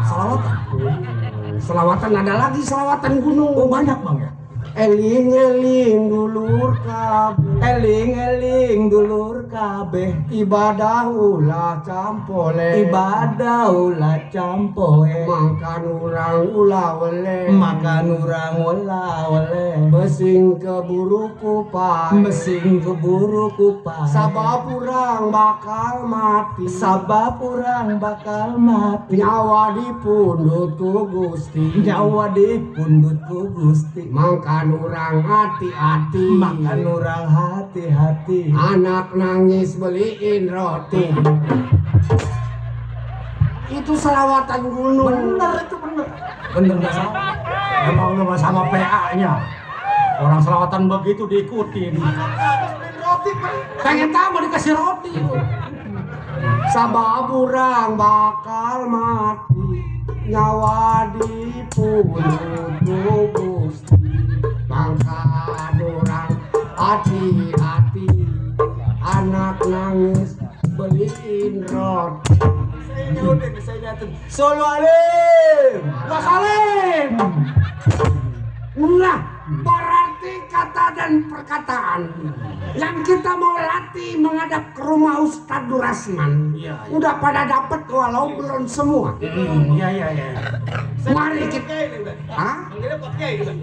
Selawatan ada lagi selawatan gunung. Oh banyak Bang ya. Eling-eling dulur kabeh. Eling-eling dulur kabeh. Ibadah ulah campole. Ibadah ulah campoe. Makan urang ulah wele. Makan urang ulah wele. Besing keburu kupai. Mesin keburu kupai. Sabab urang bakal mati. Sabab urang bakal mati. Nyawa dipundut ku Gusti. Nyawa dipundut ku Gusti. Makan urang hati-hati. Makan urang hati-hati. Anak nangis beliin roti. Itu selawatan gunung. Bener itu bener. Bener nggak salah. Emang lu sama PA-nya. Orang selawatan begitu diikutin. Pengen tahu mau dikasih roti. Sabab urang bakal mati. Nyawa dipundut ku Gusti. Makan urang hati-hati. Anak nangis beliin roti. Solo alim. Wasalim. Nah, berarti kata dan perkataan yang kita mau latih menghadap ke rumah Ustadz Durasman. Udah pada dapet walau belum semua. Iya. Mari kita. Hah?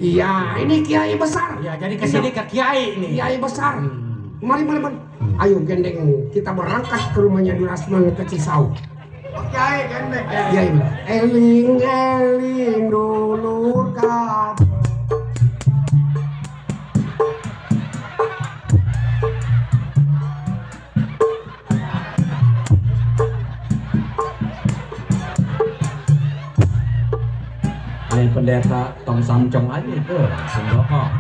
Iya, ini kiai besar. Ya, jadi kesini ke Kiai ini. Kiai besar. Mari. Ayo gendeng kita berangkat ke rumahnya Durasman ke Cisau. Kiai gendek. Ya iya. Eling eling dulur kab. Ini pendeta tong samcong aja itu, sendokok.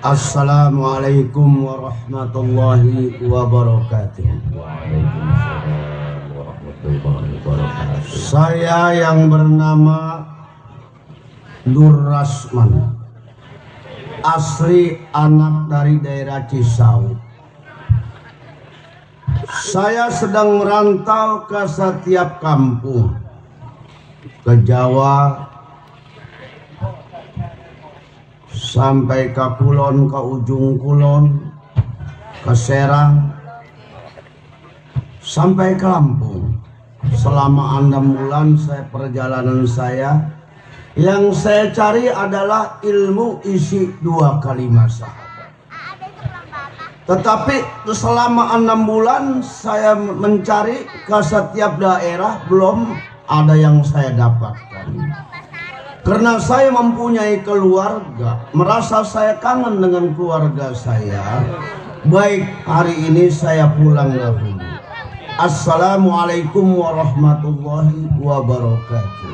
Assalamualaikum warahmatullahi wabarakatuh. Waalaikumsalam warahmatullahi wabarakatuh. Saya yang bernama Nur Rasman, asli anak dari daerah Cisau. Saya sedang merantau ke setiap kampung, ke Jawa, sampai ke Kulon, ke ujung Kulon, ke Serang, sampai ke Lampung. Selama 6 bulan perjalanan saya, yang saya cari adalah ilmu isi 2 kalimat syahadat. Tetapi selama 6 bulan saya mencari ke setiap daerah, belum ada yang saya dapatkan. Karena saya mempunyai keluarga, merasa saya kangen dengan keluarga saya. Baik, hari ini saya pulang dahulu. Assalamualaikum warahmatullahi wabarakatuh.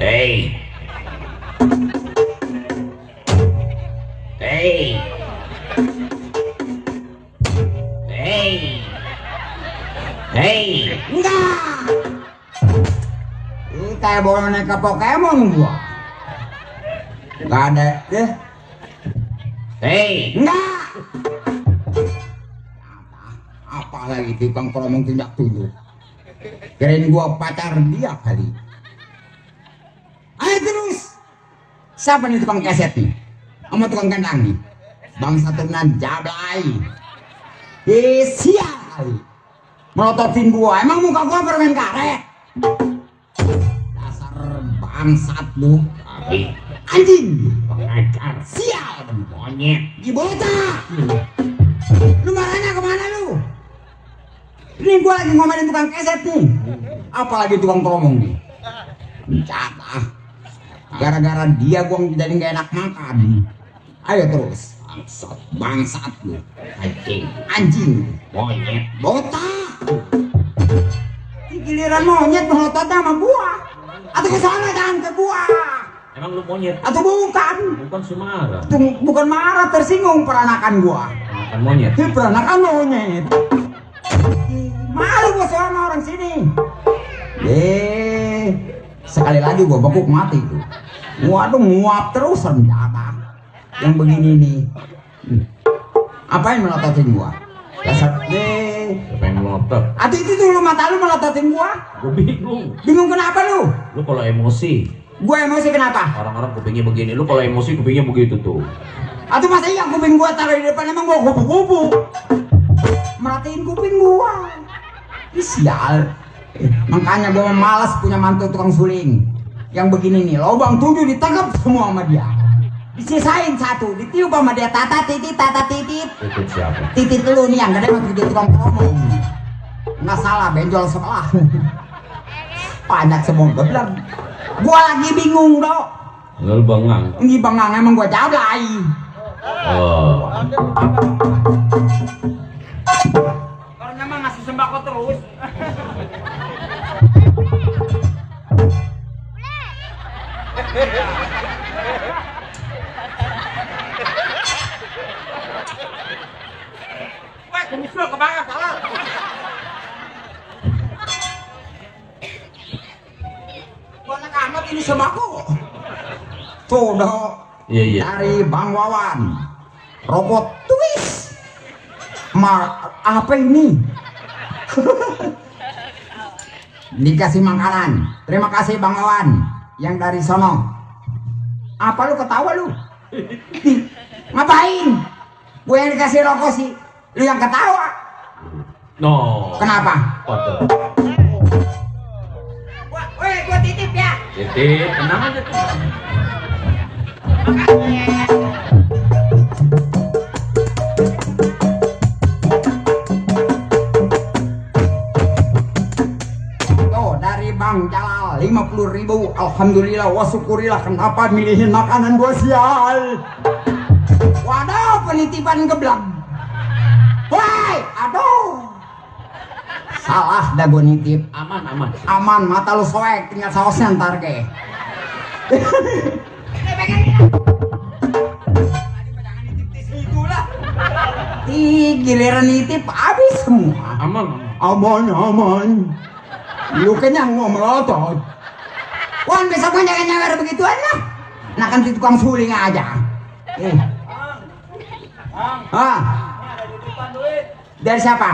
Hei. Hei. Hei. Hei. Enggak. Ini kayak boneka Pokemon gua. Enggak ada deh. Hei. Enggak. Apa lagi tukang ngomong tindak tunduk. Kirain gua pacar dia kali. Ayo terus. Siapa nih tukang keset nih? Sama tukang kandang nih? Bangsa turunan Jablay. Sial kali. Melototin gua. Emang muka gua permen karet? Dasar bangsat lu. Anjing. Pengacar. Sial. Monyet. Di bocah. Lu marahnya kemana lu? Ini gua lagi ngomelin tukang keset nih. Apalagi tukang keromong nih. Jatah. Gara-gara dia gua jadi gak enak makan. Ayo terus. Bangsat lu. Anjing. Anjing. Monyet. Botak. Giliran monyet melototnya sama gua. Atau ke sana jangan ke gua. Emang lu monyet? Atau bukan. Bukan Sumara. Itu bukan marah, tersinggung peranakan gua. Bukan monyet. Itu peranakan monyet. Malu gua sama orang sini. Sekali lagi gua bekuk mati tuh. Waduh, nguap terus senjata. Yang begini nih. Apain melototin gua? Dasar Siapa yang melotot? Atau itu tuh lu mata lu melototin gua? Gue bingung. Bingung kenapa lu? Lu kalau emosi, Gua emosi kenapa? orang-orang kupingnya begini. Lu kalau emosi kupingnya begitu tuh. Atau masa iya kuping gua taruh di depan emang gua kupu-kupu? Merhatiin kuping gua. Ih, sial. Makanya gua malas punya mantu tukang suling. Yang begini nih, lubang 7 ditangkap semua sama dia. Disisain 1, ditiup sama dia tata titit. Itu siapa? Titit lu nih yang gede mah jadi tukang ngomong. Nggak salah, benjol sebelah. Banyak semua geblang. Gua lagi bingung dok. Lu bengang. Ini bengang emang gua Jablay. Oh. Karena emang ngasih sembako terus. Wah, kumis lu kebakar salah. Banyak amat ini sembako. Tuh dok. Iya. Dari Bang Wawan. Robot twist. Apa ini? Dikasih makanan. Terima kasih Bang Wawan yang dari sono. Apa lu ketawa lu? Ngapain? Gue yang dikasih rokok sih. Lu yang ketawa. No. Kenapa? Kotor. Woi, gue titip ya. Titip, tenang aja tuh. Tuh dari Bang Jalal 50.000. Alhamdulillah wa syukurillah. Kenapa milihin makanan gua sial? Waduh, penitipan geblang. Woi, aduh. Salah dah gua nitip. Aman. Aman, mata lu soek, tinggal sausnya ntar ke. Giliran nitip habis semua. Aman. Lu kenyang mau melotot. Wan besok mah jangan nyawer begituan lah. Nah kan tukang suling aja. Dari siapa?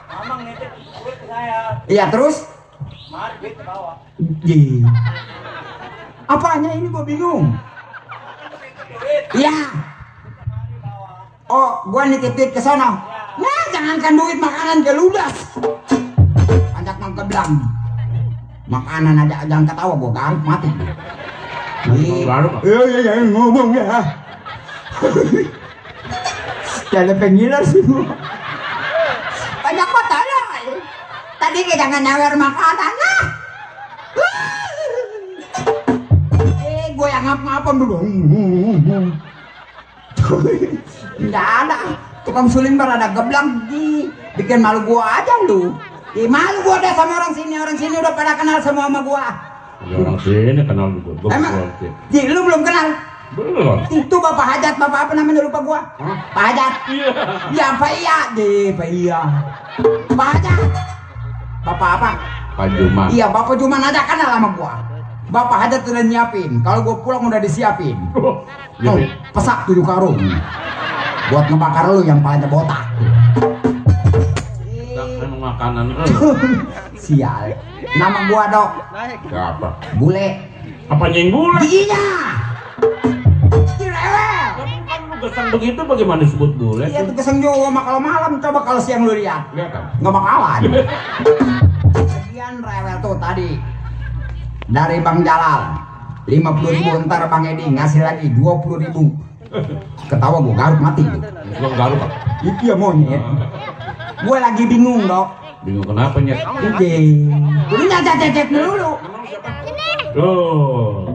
Amang nitip duit ke saya. Iya terus? Mari duit ke bawah. Apanya ini gua bingung. Iya. Oh, gua nitip duit ke sono. Nah, jangankan duit makanan geludas. Panjak nang geblang. Makanan aja jangan ketawa gua garuk mati. Iya, ngomong ya. Jadi pengiler sih gua. Banyak kota lah. Tadi jangan nyawer makanan lah. Gue yang ngap-ngapan dulu. Nggak ada. Tukang suling berada geblang bikin malu gua aja lu. Malu gua deh sama orang sini udah pada kenal semua sama gua. Orang sini kenal juga. Emang? Ji, lu belum kenal? Belum. Itu Bapak Hajat, Bapak apa namanya lupa gua? Hah? Pak Hajat. Iya. Ya Pak Iya, Pak Iya. Pak Hajat. Bapak apa? Pak Juma. Iya, Bapak Juman aja kenal sama gua. Bapak Hajat udah nyiapin. Kalau gua pulang udah disiapin. Iya, Oh, Bi. pesak 7 karung. Buat ngebakar lu yang palanya botak. Emang makanan lu. Sial. Nama gua Dok. Siapa? Bule. Apa nyenggul? Giginya. Direwel. Kan lu gesang begitu bagaimana disebut bule? Iya tuh keseng juga mah kalau malam. Coba kalau siang lu lihat. Lihat kan? Nggak bakalan. Sekian rewel tuh tadi dari Bang Jalal 50.000, ntar Bang Edi ngasih lagi 20.000. Ketawa gua garuk mati. Lu garuk apa? Iya monyet. Gue lagi bingung Dok. Bingung kenapa nyet? Oke. Lu nyacet dulu. Loh.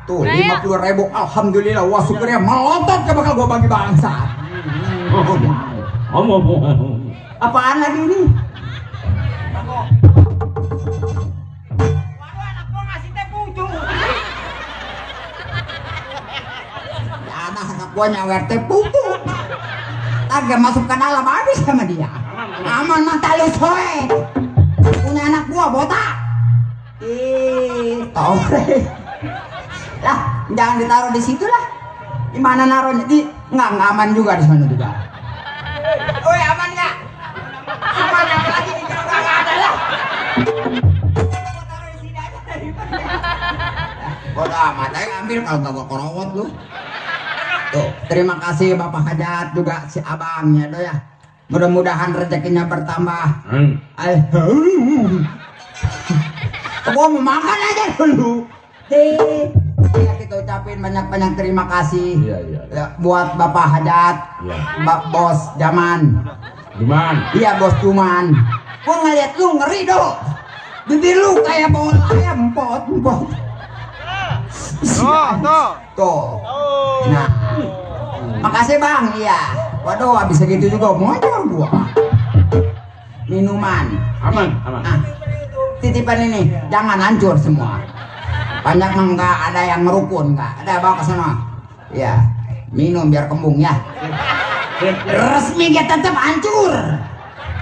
Tuh 50.000, alhamdulillah, wah syukurnya melotot ke bakal gua bagi bangsa. Apaan lagi ini? Ya ada anak gua nyawer teh putu. Agak masuk ke dalam habis sama dia. Aman mata lu soe. Punya anak gua botak. Tore. Lah, jangan ditaruh di situ lah. Di mana naruhnya? Nggak aman juga di sana juga. Woi, aman nggak? Aman, apalagi di jauh nggak ada lah. Gua taruh di sini aja daripada. Bodoh amat, ayo ambil kalau nggak gua korowot lu. Tuh, terima kasih Bapak Hajat juga si abangnya tuh ya. Mudah-mudahan rezekinya bertambah. Gua mau makan aja dulu. Ya, kita ucapin banyak-banyak terima kasih. Iya. Buat Bapak Hajat, Bos Jaman. Juman. Iya Bos Juman. Gua ngeliat lu ngeri dong. Bibir lu kayak bol ayam empot. Tuh. Nah. Makasih Bang. Iya. Waduh, habis segitu juga mau aja gua. Minuman. Aman. Nah, titipan ini jangan hancur semua. Banyak mah nggak ada yang ngerukun, nggak ada, bawa ke sana. Ya, minum biar kembung ya. Resmi kita tetap hancur.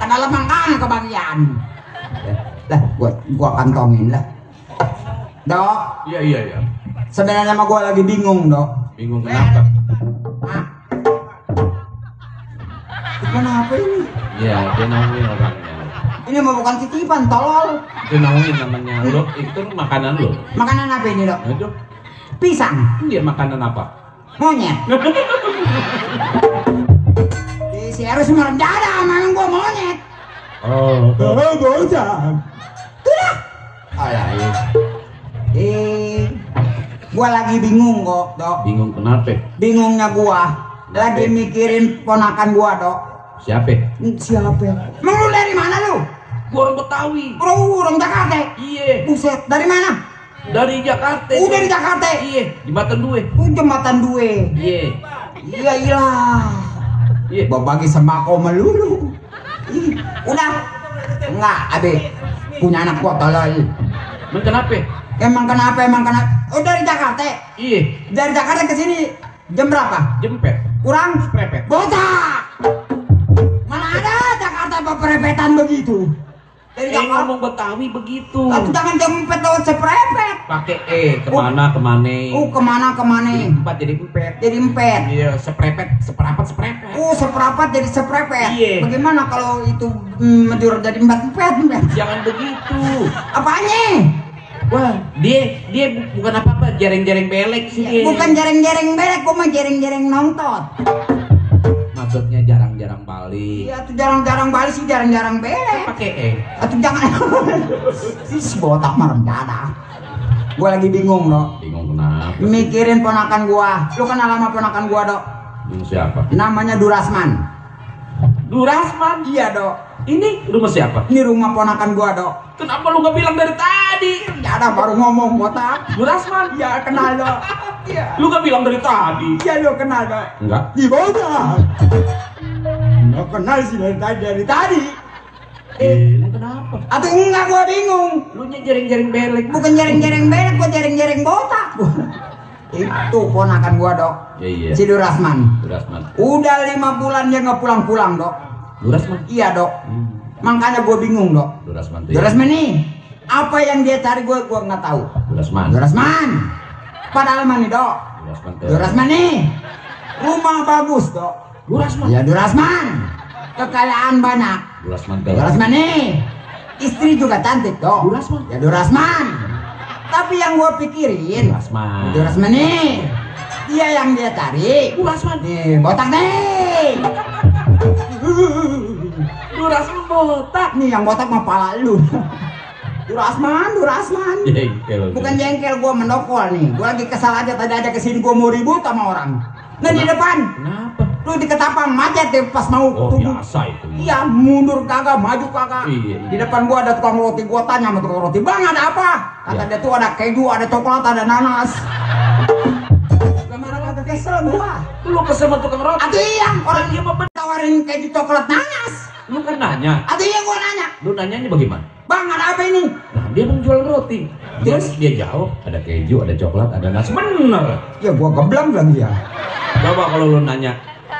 Karena lemang kan kebagian. Lah, gua kantongin lah. Dok. Iya. Sebenarnya mah gua lagi bingung, Dok. Bingung kenapa? Kenapa ini? Iya, dia nangis orangnya. Ini mah bukan titipan, tolol. Dia nangis namanya. Lo itu makanan lo. Makanan apa ini, Dok? Itu Pisang. dia makanan apa? Monyet. harus merem dada, memang gua monyet. Oh, Bocah. Tidak. Gua lagi bingung kok, Dok. bingung kenapa? Bingungnya gua lagi mikirin ponakan gua, Dok. Siapa? Siapa? Emang lu dari mana lu? Gua orang Betawi. Orang Jakarta. Iya, Buset, dari mana? dari Jakarta. Dari Jakarta. Iya, jembatan dua. Jembatan dua. Iya. Iya. Iya. Berbagi sembako melulu. Ih, udah. Enggak, Abe. Punya anak gua tolol. Emang kenapa? Emang kenapa? Oh, dari Jakarta. Iya, Dari Jakarta ke sini jam berapa? jempet. Kurang Prepet. bocah. Mana ada Jakarta perepetan begitu? Dari Jakarta. Ngomong Betawi begitu. Aku jangan jempet lewat seprepet. Pakai kemana kemana. Kemana? Empat jadi empet. Jadi empet. Iya, seprepet, seperapat. Seperapat jadi seprepet. Iya. Bagaimana kalau itu menjurus jadi empet? Jangan begitu. Apanya? Wah, dia bukan apa-apa, jareng-jareng belek sih dia. Bukan jareng-jareng belek, gua mah jareng-jareng nontot. Maksudnya jarang-jarang balik. Iya, tuh jarang-jarang balik sih, jarang-jarang belek. Pakai Atau jangan. Si botak marem dada. Gua lagi bingung, Dok. Bingung kenapa? Mikirin ponakan gua. Lu kenal sama ponakan gua, Dok? Bingung siapa? Namanya Durasman. Durasman. Iya, Dok. Ini rumah siapa? Ini rumah ponakan gua, Dok. Kenapa lu nggak bilang dari tadi? Ya ada baru ngomong botak. Durasman. Iya, kenal, Dok. Iya. Lu nggak bilang dari tadi? Iya, lu kenal, Dok. Enggak. Di botak. Nggak kenal sih dari tadi. Emang kenapa? Atau enggak, gua bingung. Lu nya jareng-jareng belek. Bukan jareng-jareng belek, gua jareng-jareng botak. Itu ponakan gua, Dok. Iya. Si Durasman. Durasman. Udah 5 bulan dia nggak pulang-pulang, Dok. Durasman. Iya, Dok. Makanya gua bingung, Dok. Durasman. Durasman nih, apa yang dia cari gua nggak tahu. Durasman. Durasman. Padahal mana nih, Dok? Durasman. Durasman nih, rumah bagus, Dok. Durasman. Ya Durasman, kekayaan banyak. Durasman. Durasman nih, istri juga cantik, Dok. Durasman. Ya Durasman. Tapi yang gua pikirin, Durasman. Durasman nih, dia yang dia cari. Durasman. Nih, botak nih. Durasman botak. Nih yang botak mah pala lu. Durasman. Jengkel. Bukan jengkel, gua mendokol nih. Gua lagi kesal aja, tadi aja kesini gua mau ribut sama orang. Nah di depan, Kenapa? lu diketapang macet deh pas mau Oh, tunggu. biasa itu. Iya, mundur kagak, maju kagak. Iya. Di depan gua ada tukang roti, gua tanya sama tukang roti, "Bang, ada apa?" Kata Iya. dia tuh ada keju, ada coklat, ada nanas. Gimana kagak kesel gua? Lu kesel sama tukang roti? Atau iya, orang Dia mah tawarin keju coklat nanas. Lu kan nanya. Atau iya gua nanya, Lu nanyanya bagaimana? "Bang, ada apa ini?" Nah, dia menjual roti. Terus dia jawab, ada keju, ada coklat, ada nasi. Bener. Ya gua geblang bilang dia. Coba kalau lu nanya,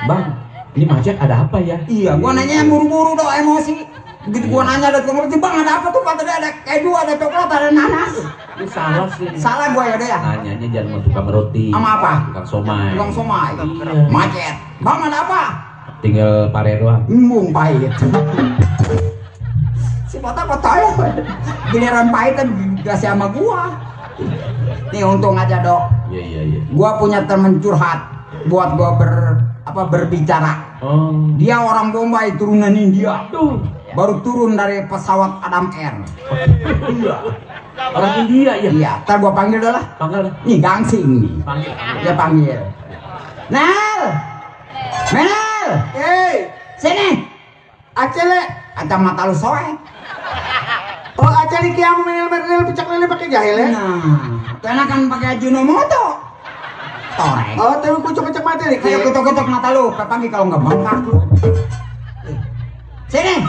"Bang, ini macet ada apa ya?" Iya, gua nanya buru-buru dong, emosi. Begitu gua nanya ada tukang roti, "Bang, ada apa tuh?" Kata dia ada keju, ada coklat, ada nanas. Lu salah sih. Salah gua ya deh ya. Nanyanya jangan sama tukang roti. Sama apa? Tukang somai. Tukang somai. Iya. Macet. "Bang, ada apa?" Tinggal pare doang. Pahit. Si botak kotor. Giliran pahit kan dikasih sama gua. Nih untung aja, Dok. Iya. Gua punya temen curhat buat gua berbicara. Oh. Dia orang Bombay, turunan India. Tuh. Baru turun dari pesawat Adam Air. Iya. Orang India ya. Iya, ntar gua panggil dah lah. Panggil. Nih gangsing nih. Panggil. Dia panggil. Nel, Menel, sini. Acele. Kacamata lu soek. Oh, acele kiam menel pecak lele pakai jahil ya. Nah, karena kan pakai Ajinomoto. Torek. Oh, tapi kucuk-kucuk mati nih. Ayo ketok-ketok mata lu, panggil kalau nggak bengkak lu. Sini.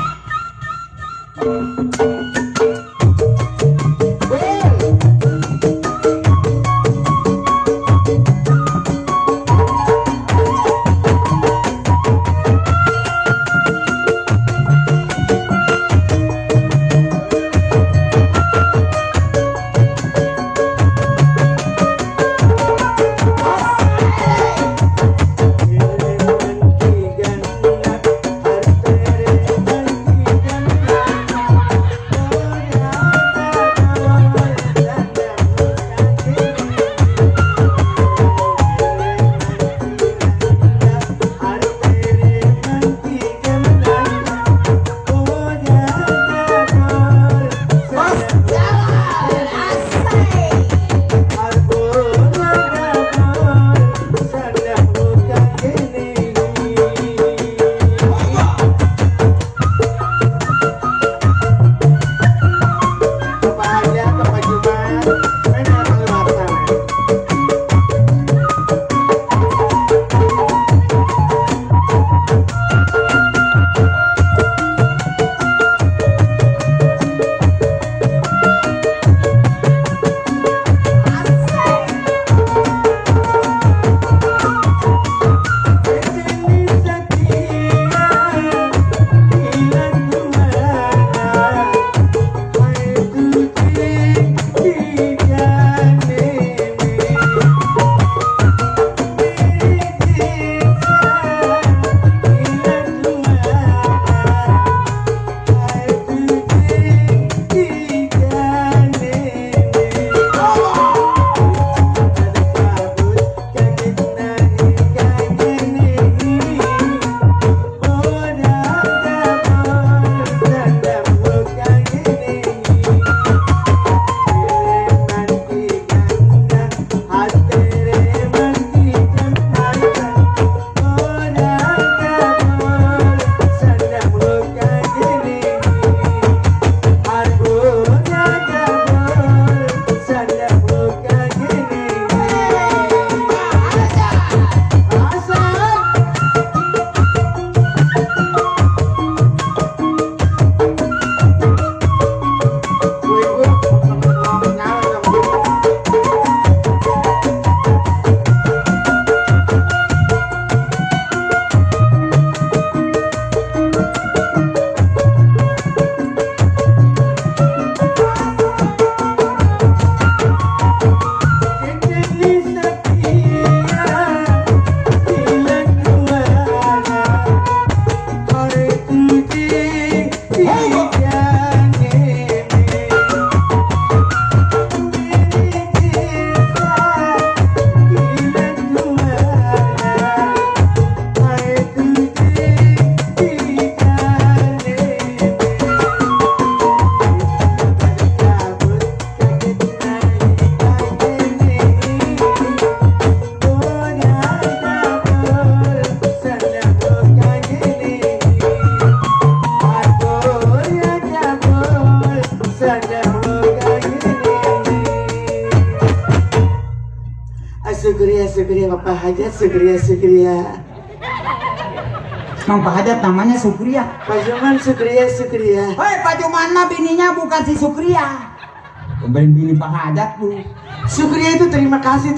Sukriya Bapak Hajat, Sukriya. Mang Pak Hajat namanya Sukriya. Pak Juman Sukriya. Hei, Pak Juman mah bininya bukan si Sukriya. Pembeli bini Pak Hajat lu. Sukriya itu terima kasih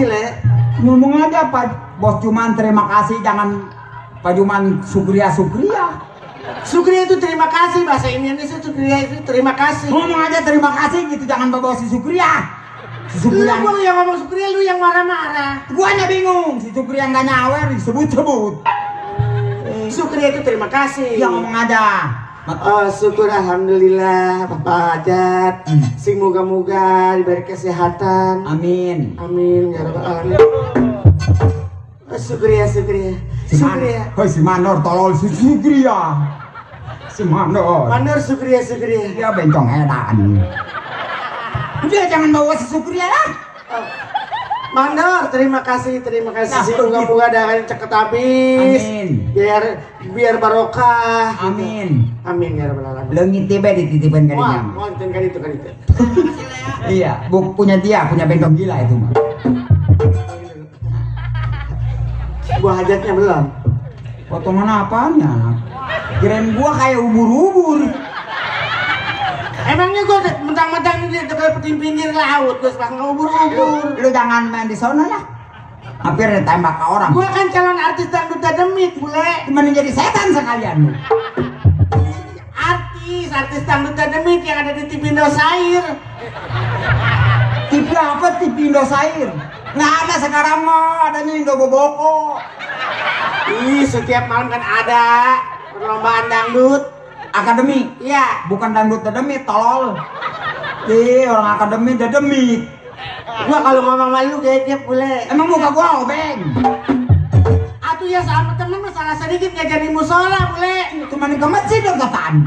Le. Ngomong aja Pak Bos Juman terima kasih, jangan Pak Juman Sukriya. Sukriya itu terima kasih, bahasa Indonesia Sukriya itu terima kasih. Ngomong aja terima kasih gitu, jangan bawa si Sukriya. Lu yang ngomong Sukriya, lu yang marah-marah. Guanya bingung, si Sukriya nggak nyawer disebut-sebut. Sukriya itu terima kasih. Yang ngomong aja. Syukur alhamdulillah Bapak Hajat. Sing moga-moga diberi kesehatan. Amin ya rabbal alamin. Sukriya. Hei si Manor tolol si Sukriya. Si Manor. Sukriya. Dia bencong edan. Udah jangan bawa si Sukriya lah. Mandor, terima kasih. Semoga-moga dagangan ceket habis. Amin. Biar barokah. Amin ya rabbal alamin. Leungit tiba dititipin kadinya. Wah, kan itu. Iya, punya bengkok gila itu mah. Gua hajatnya belum. Potongan apanya? Kirain gua kayak ubur-ubur. Emangnya gua mentang-mentang di dekat pinggir laut, gua sekarang ngubur-ubur. Lu jangan main di sana lah. Hampir ditembak ke orang. Gua kan calon artis dangdut Dademit, bule. Mending jadi setan sekalian lu. Artis dangdut Dademit yang ada di TV Indosiar. TV apa? TV Indosiar? Nggak ada sekarang mah, adanya Indoboboko. Setiap malam kan ada perlombaan dangdut. Akademi? Iya. Bukan dangdut Dademit, tolol. Orang akademi Dademit. Gua kalau ngomong malu gede boleh. Emang muka gua obeng. Atuh ya sama temen masalah sedikit gak jadi musola boleh. Cuman ke masjid dong kataan.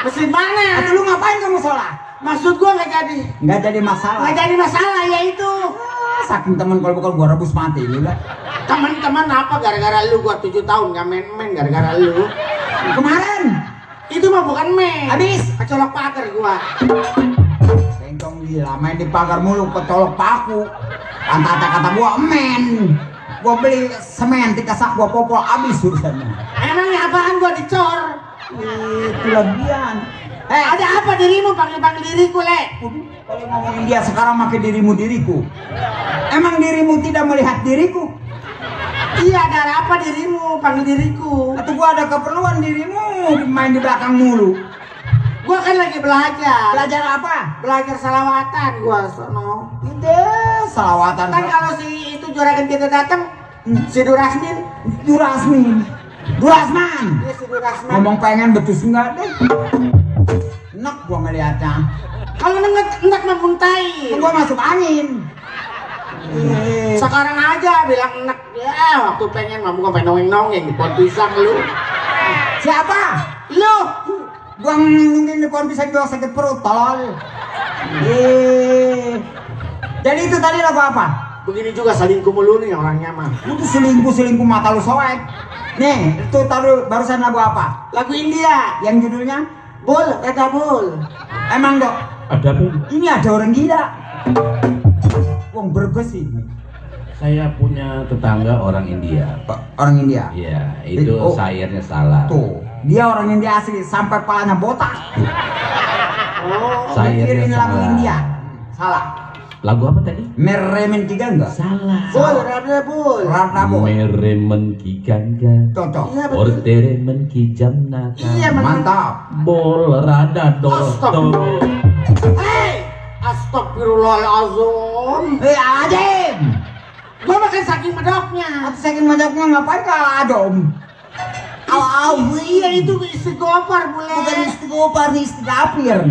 Masjid mana? Atuh lu ngapain ke musola? Maksud gua gak jadi masalah. Gak jadi masalah ya itu. Saking temen kalau bukan gua rebus mati lu lah. Teman-teman apa gara-gara lu gua 7 tahun gak main-main gara-gara lu. Kemarin itu mah bukan main. Habis kecolok pagar gua. Bengkong gila main di pagar mulu kecolok paku. Kata gua men. Gua beli semen 3 sak gua popol habis urusannya. Emangnya apaan gua dicor? Kelebihan. Ada apa dirimu panggil diriku, Le? Kalau ngomongin dia sekarang makin diriku. Emang dirimu tidak melihat diriku? Iya, ada apa dirimu panggil diriku? Atau gua ada keperluan dirimu main di belakang mulu? Gua kan lagi belajar. Belajar apa? Belajar salawatan gua sono. Ide, salawatan. Kan kalau si itu juragan kita datang, si Durasman. Iya, si Durasman. Ngomong pengen betus enggak deh. Enak gua ngeliatnya. Kalau enak mah muntai. Gua masuk angin. Sekarang aja bilang enak ya, waktu pengen mah bukan pengen nongeng di pohon pisang lu. Siapa? Lu. Gua nongeng di pohon pisang gua sakit perut tolol. Jadi itu tadi lagu apa? Begini juga selingkuh mulu nih orangnya mah. Itu selingkuh mata lu soek. Nih, itu taruh barusan lagu apa? Lagu India yang judulnya Bul, kata Bul. Emang dok? Ada apa? Ini ada orang gila. Wong Brebes ini. Saya punya tetangga orang India. Orang India? Iya, itu sayurnya salah. Tuh, dia orang India asli sampai palanya botak. Sayurnya lagu salah. India. Salah. Lagu apa tadi? Meremen Kigangga. Salah. Bul, Rada Bul. Meremen Kigangga. Cocok. Orteremen Kijamnaka. Iya, mantap. Bol rada dorto. Astagfirullahaladzim. Adem. Gua makan saking medoknya. Saking medoknya ngapain kalah adem? Iya itu istighfar boleh. Bukan istighfar, istighfar.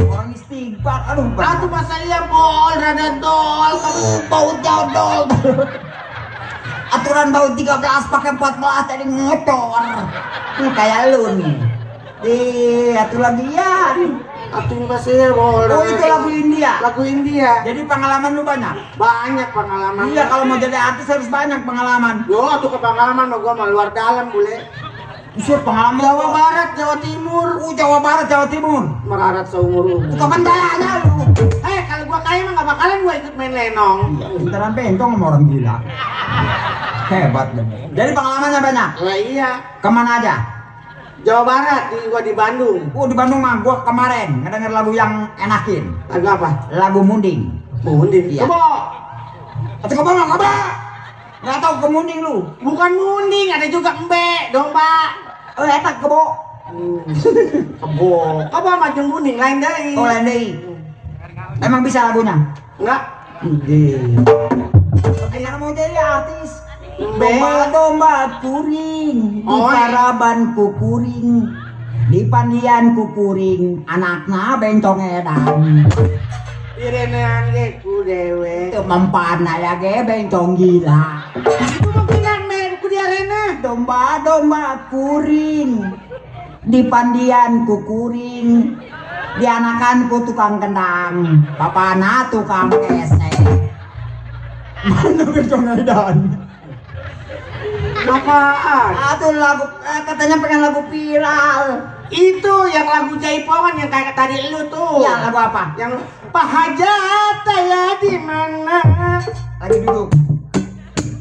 Orang istighfar. Aduh masa iya bol rada dol. Kamu baut jodol. Aturan baut 13 pakai 14 jadi ngotor. Ini kayak lu nih. Atuh lagi ya. Atuh pasir bol. Oh itu lagu India. Lagu India. Jadi pengalaman lu banyak? Banyak pengalaman. Iya kalau mau jadi artis harus banyak pengalaman. Yo tuh ke pengalaman gua mah luar dalam boleh. Usur pengalaman Jawa Barat, Jawa Timur. Jawa Barat, Jawa Timur. Merarat seumur umur. Kapan dayanya lu? Kalau gua kaya mah nggak bakalan gua ikut main lenong. Pintaran Bentong sama orang gila. Hebat bener. Jadi pengalamannya banyak. Lah iya. Kemana aja? Jawa Barat, gua di Bandung. Di Bandung mah gua kemarin ngedenger lagu yang enakin. Lagu apa? Lagu Munding. Munding. Iya. Kebo. Atau kebo nggak kebo? Nggak tahu ke Munding lu? Bukan Munding, ada juga Embe, domba. Etak kebo. Kebo. Kebo sama jeung Munding lain deui. Oh lain deui. Emang bisa lagunya? Enggak. Bagaimana mau jadi artis? Domba-domba kuring, di paraban kuring, di pandian kuring, anakna Bentong edan. Irenean ge ku dewe. Teu mempana ya ge Bentong gila. Itu mungkinan men ku diarena. Domba-domba kuring, di pandian kuring, di anakan ku tukang kendang, papana tukang kesek. Mana Bentong edan? Apaan? Atuh lagu katanya pengen lagu viral. Itu yang lagu Jaipongan yang kayak tadi lu tuh. Ya lagu apa? Yang Pak Hajat ya di mana? Lagi duduk.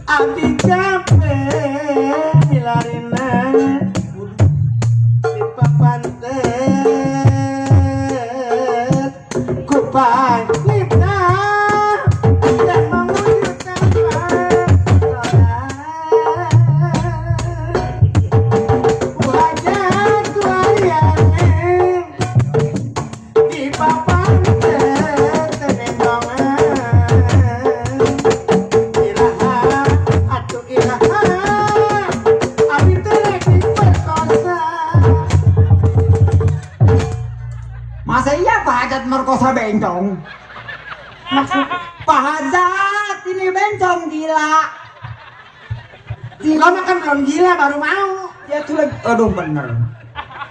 Abdi capek milarina di papantet ku panlipna dan mewujudkan wajah kualiane di papantet tenendongan iraha atuh iraha abdi teh rek diperkosa. Masa iya Pak Hajat merkosa Bentong? Maksud Pak Hajat ini Bentong gila. lo makan belum gila baru mau. Ya tuh lagi, aduh bener.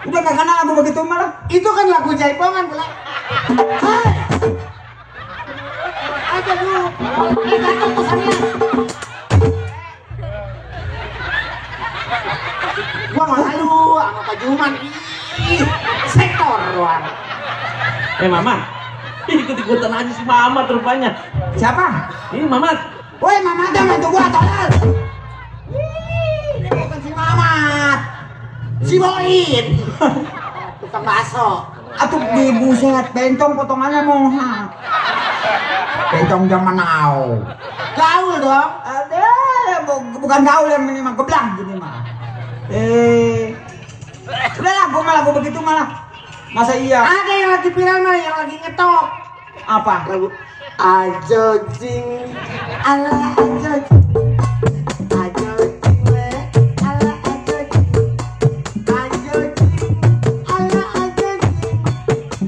Udah gak kenal lagu begitu malah. Itu kan lagu Jaipongan pula. Hai. Aja dulu. Takut pesannya. Gua malu sama Pak Juman. Ih, sektor luar. Mamat, ikut-ikutan aja si Mamat rupanya. Siapa? Ini Mamat. Woi Mamat jangan itu gua tolol. Ini bukan si Mamat. Si Boin. Tukang bakso. Atuh di buset Bentong potongannya moha. Bentong zaman now. Gaul dong. Ada bukan gaul yang ini mah geblang gini mah. Udahlah gua malah gua begitu malah. Masa iya? Ada yang lagi viral mah yang lagi ngetop. Apa? Lagu Ajo jing ala ajo jing ajo jing we ala ajo jing ajo jing ala ajo jing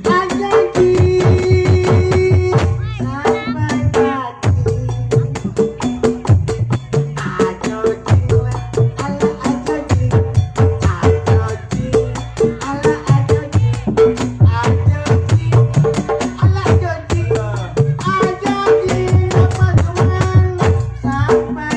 ajo jing sampai pagi ajo jing we ala ajo jing ajo jing ala ajo jing ajo jing ala ajo jing. Aja di apa cuman sampai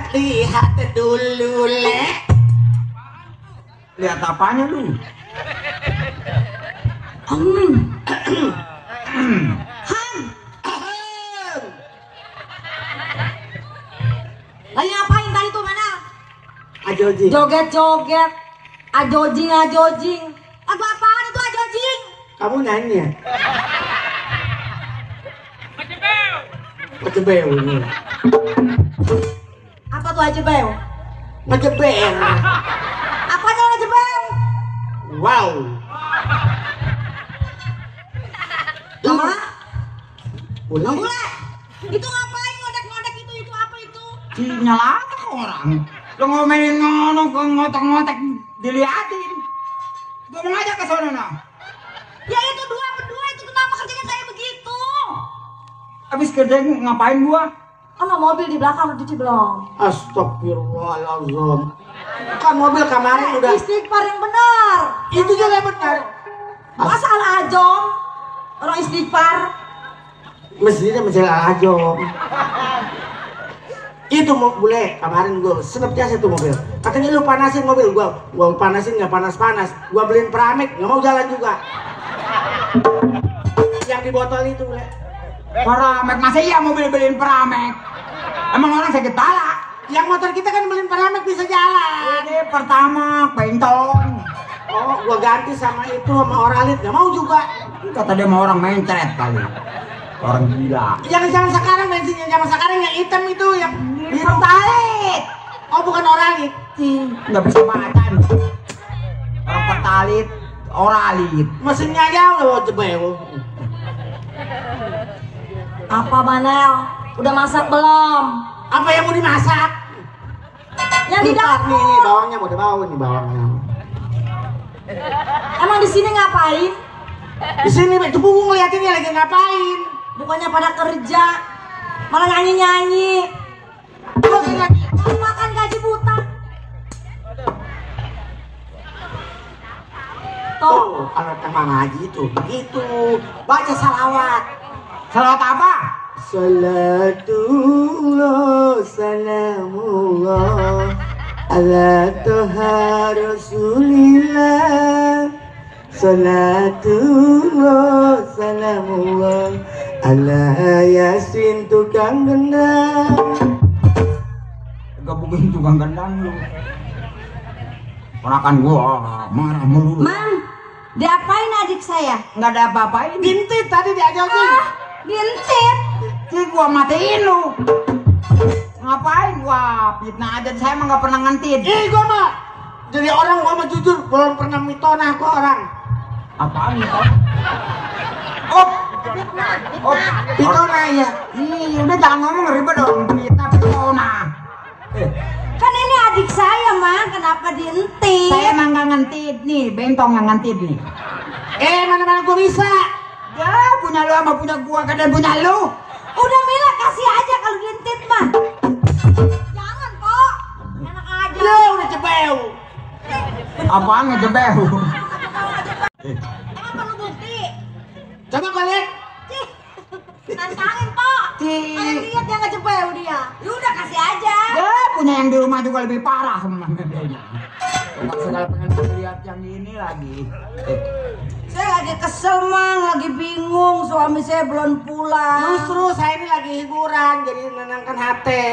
Lihat dulu, Le. Lihat apanya lu? Lagi ngapain tadi tuh mana? Ajojing. Joget-joget. Ajojing. Lagu apaan itu ajojing? Kamu nanya. Macebeu ini. Apa tuh ajebeu? Maceber. Apa tuh ajebeu? Wow. Lama? Boleh. Boleh. Itu ngapain ngodek-ngodek itu apa itu? Nyalakan orang. Lo ngomelin ngotek-ngotek diliatin. Ngomong aja ke sana nah. Ya itu dua berdua itu kenapa kerjanya kayak begitu? Habis kerja ngapain gua? Sama mobil di belakang udah cuci belum? Astagfirullahaladzim. Kan mobil kemarin udah. Istighfar yang benar. Itu juga benar. Masalah ajom. Orang istighfar. Mestinya mencela aja. Itu mau boleh kemarin gue senep jasa tuh mobil. Katanya lu panasin mobil gua panasin nggak panas-panas. Gua beliin Pramek nggak mau jalan juga. Yang di botol itu boleh. Pramek masa iya mobil beliin Pramek? Emang orang sakit pala. Yang motor kita kan beliin Pramek bisa jalan. Ini pertama bentong. Oh, gua ganti sama itu sama Oralit nggak mau juga. Kata dia mau orang mencret kali. Orang gila. Yang zaman sekarang bensinnya zaman sekarang yang hitam itu yang Pertalit. Oh bukan Oralit. Nggak bisa baca. Orang Pertalit, Oralit. Mesinnya aja udah jebel. Apa Manel? Udah masak belum? Apa yang mau dimasak? Yang di dapur. Nih bawangnya mau dibawa nih bawangnya. Emang di sini ngapain? Di sini itu punggung liatinnya lagi ngapain? Bukannya pada kerja, malah nyanyi-nyanyi. Mau makan gaji buta. Tuh, kalau tengah ngaji itu begitu. Baca salawat. Salawat apa? Salatullah salamullah ala toha rasulillah. Salatullah salamullah ala yasin tukang gendang. Gabungin tukang gendang lu. Ponakan gua marah melulu. Mang, diapain adik saya? Nggak ada apa-apain. Dintit tadi diajakin. Dintit. Sih gua matiin lu. Ngapain gua fitnah aja, saya mah nggak pernah ngentit. Gua mah jadi orang gua mah jujur belum pernah mitonah gua orang. Apaan mitonah? Op, mitonah ya. Udah jangan ngomong ribet dong. Fitnah mitonah. Kan ini adik saya Mang, kenapa dientit? Saya emang nggak ngentit nih, bentong yang ngentit nih. Mana-mana gua bisa. Ya punya lu sama punya gua kan dan punya lu. Udah Mila kasih aja kalau dientit mah. Jangan kok, enak aja. Ya udah jebeu. Apaan ngejebeu? Emang perlu bukti? Coba kau lihat. Tantangin Pak. Kalian lihat dia ngejebeu dia. Ya udah kasih aja. Ya punya yang di rumah juga lebih parah memangnya. Enggak segala pengen lihat yang ini lagi. Saya lagi kesel Mang, lagi bingung, suami saya belum pulang. Justru saya ini lagi hiburan, jadi menenangkan hati.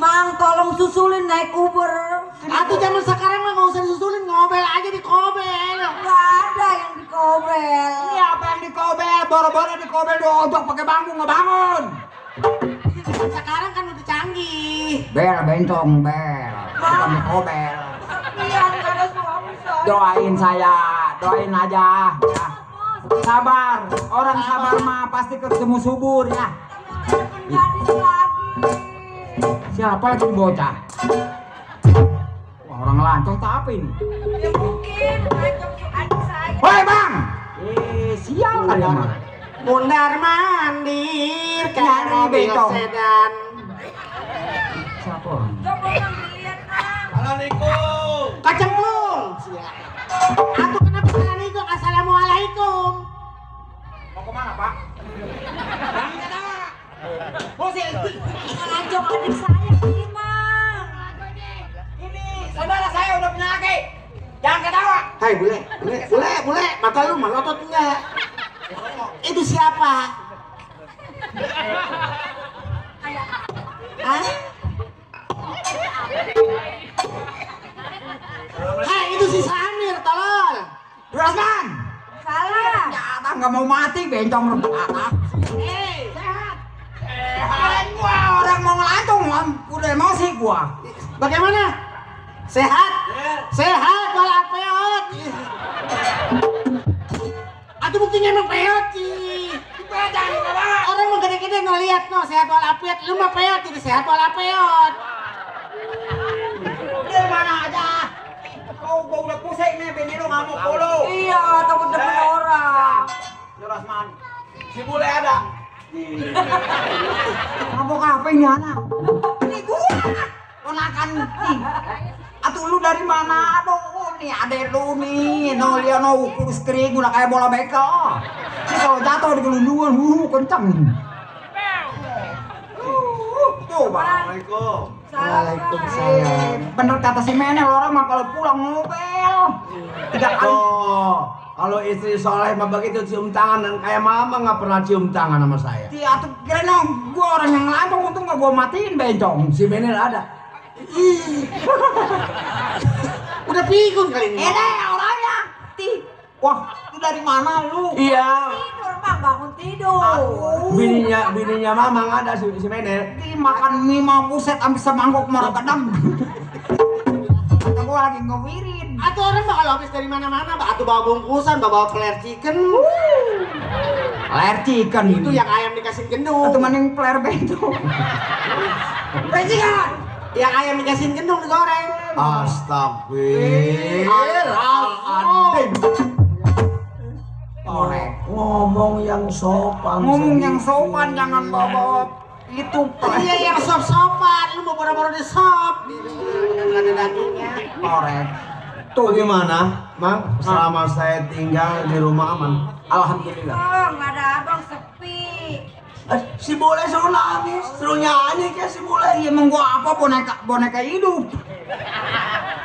Mang, tolong susulin naik Uber. Atau zaman sekarang mah nggak usah disusulin, ngobel aja dikobel. Nggak ada yang dikobel. Ini apa yang dikobel? Boro-boro dikobel diojok pakai bambu ngebangun. Sekarang kan udah canggih. Bel, bentong, bel. Bukan dikobel. Iya, nggak ada suami saya. Doain aja. Ya. Sabar, orang sabar mah pasti ketemu subur ya. Menjadi lagi. Siapa lagi bocah? Wah, orang lancong tapi ini. Ya mungkin lancong adik saya. Woi bang! Sial kan ya mah. Mundar mandir kayak mobil sedan. Siapa? Coba yang dilihat Mang. Assalamualaikum. Kacemplung. Aku kenapa assalamualaikum? Assalamualaikum. Mau kemana Pak? Musil. Lancong adik saya terima. Hai bule, mata lu melotot enggak? Itu siapa? Hah? Hai, itu si Samir, tolol. Rasman. Salah. Nyata nggak mau mati bencong rebata. Sehat. Kalian gua orang mau ngelantung, udah emosi gua. Bagaimana? Sehat? Sehat, malah peot. Atau buktinya emang peot sih. Orang mau gede-gede ngeliat no sehat walafiat, lu mah peot jadi sehat walafiat. Udah mana aja. Gua udah pusing nih, bini lu ngamuk mulu. Iya, takut depan orang. Rasman. Si bule ada. Ngamuk apa ini anak? Ini gua. Ponakan nih. Atuh lu dari mana? Aduh, nih adek lu nih. No lihat no kurus kering udah kayak bola bekel. Ini kalau jatuh di gelundungan, kencang. Tuh, Assalamualaikum. Waalaikumsalam. Bener kata si Menel, orang mah kalau pulang ngobel 3 kali. Kalau istri soleh mah begitu cium tangan dan kayak mama nggak pernah cium tangan sama saya. Iya, atuh kira gua orang yang ngelantung, untung gak gua matiin bencong. Si Menel ada. Udah pikun kali ini. Orangnya. Wah, itu dari mana lu? Iya. Tidur, Bang, bangun tidur. Bininya mamang ada si Menel. Makan mie mau buset sampai semangkuk marah kadang. Kata gua lagi ngewirin. Atau orang bakal habis dari mana-mana, Pak. Atau bawa bungkusan, bawa flare chicken. Flare chicken Itu yang ayam dikasih gendung. atau mending flare bento. Chicken. Yang ayam dikasih gendung digoreng. Astagfirullahaladzim. Ngomong yang sopan. Ngomong yang sopan, jangan bawa itu. Iya yang sop-sopan. Lu mau boro-boro di sop. Nggak ada dagingnya. Korek. Tuh gimana, Mang? Selama saya tinggal di rumah aman. Alhamdulillah. Oh, nggak ada abang, sepi. Si Bule suruh nangis, suruh nyanyi kayak si Bule. Iya, emang gua apa boneka hidup.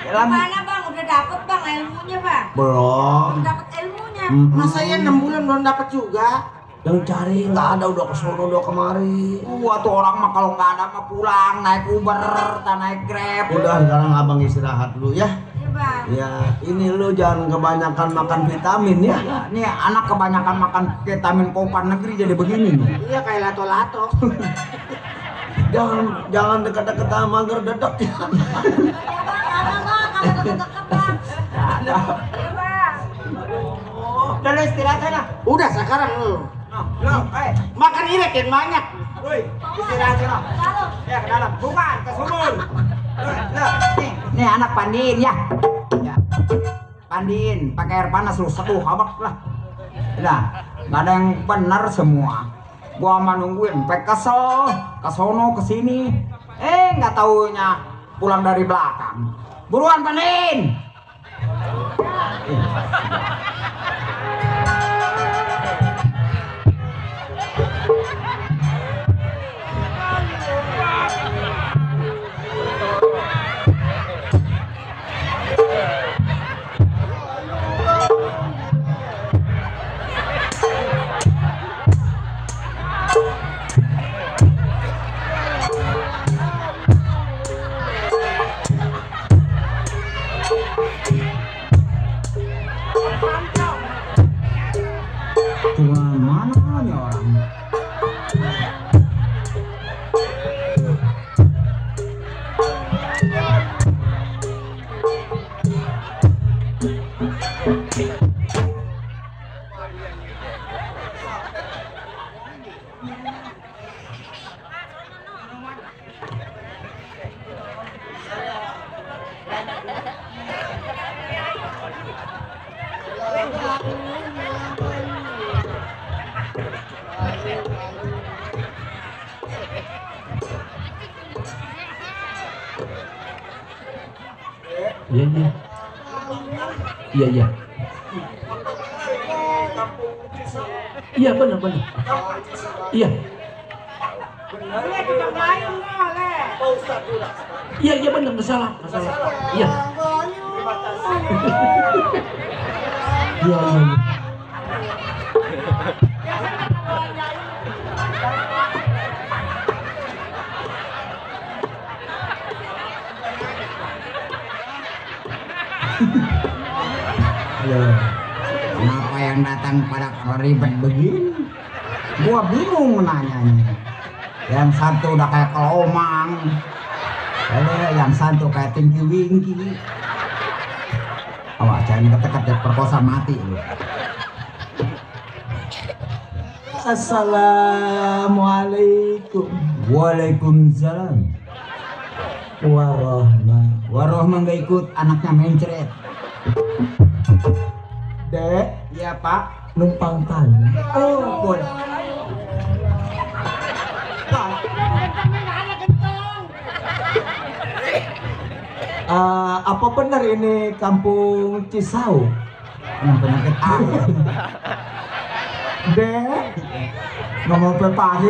Gimana Bang? Udah dapet Bang ilmunya Bang? Belum. Dapet ilmunya. Masa ya 6 bulan belum dapat juga? Yang cari nggak ada, udah kesono udah kemari. Tuh orang mah kalau nggak ada mah pulang naik Uber, naik Grab. Udah sekarang abang istirahat dulu ya. Iya Bang. Ya, ini lu jangan kebanyakan makan vitamin ya. Nih anak kebanyakan makan vitamin kopan negeri jadi begini nih. Iya kayak lato-lato. jangan dekat-dekat sama gerdedek. Iya Bang, ada Bang, ada deket-deket Bang. Ada. Iya Bang. Udah lu istirahat sana. Udah sekarang lu. Makan irek yang banyak. Woi, istirahat sana. Lalu. Ya ke dalam. Bukan ke sumur. Nih anak Pandin ya. Ya. Pandin, pakai air panas lu seduh habak lah. Udah, nggak ada yang benar semua. Gua mah nungguin, sampai kesel, kesono kesini. Nggak taunya pulang dari belakang. Buruan Pandin. Tuhan mana nih orang? Iya. Iya benar. Iya. Iya benar, nggak salah. Iya. Iya, iya. Ya, kenapa yang datang pada ribet begini? Gua bingung nanyanya. Yang satu udah kayak kelomang, yang satu kayak tinggi wingki. Awas jangan deket-deket perkosa mati lu. Assalamualaikum. Waalaikumsalam. Warahmah nggak ikut anaknya mencret. Dek, Iya pak. numpang tanya. Oh boleh. Apa benar ini kampung Cisau? Yang penyakit air. Dek, ngomong pepari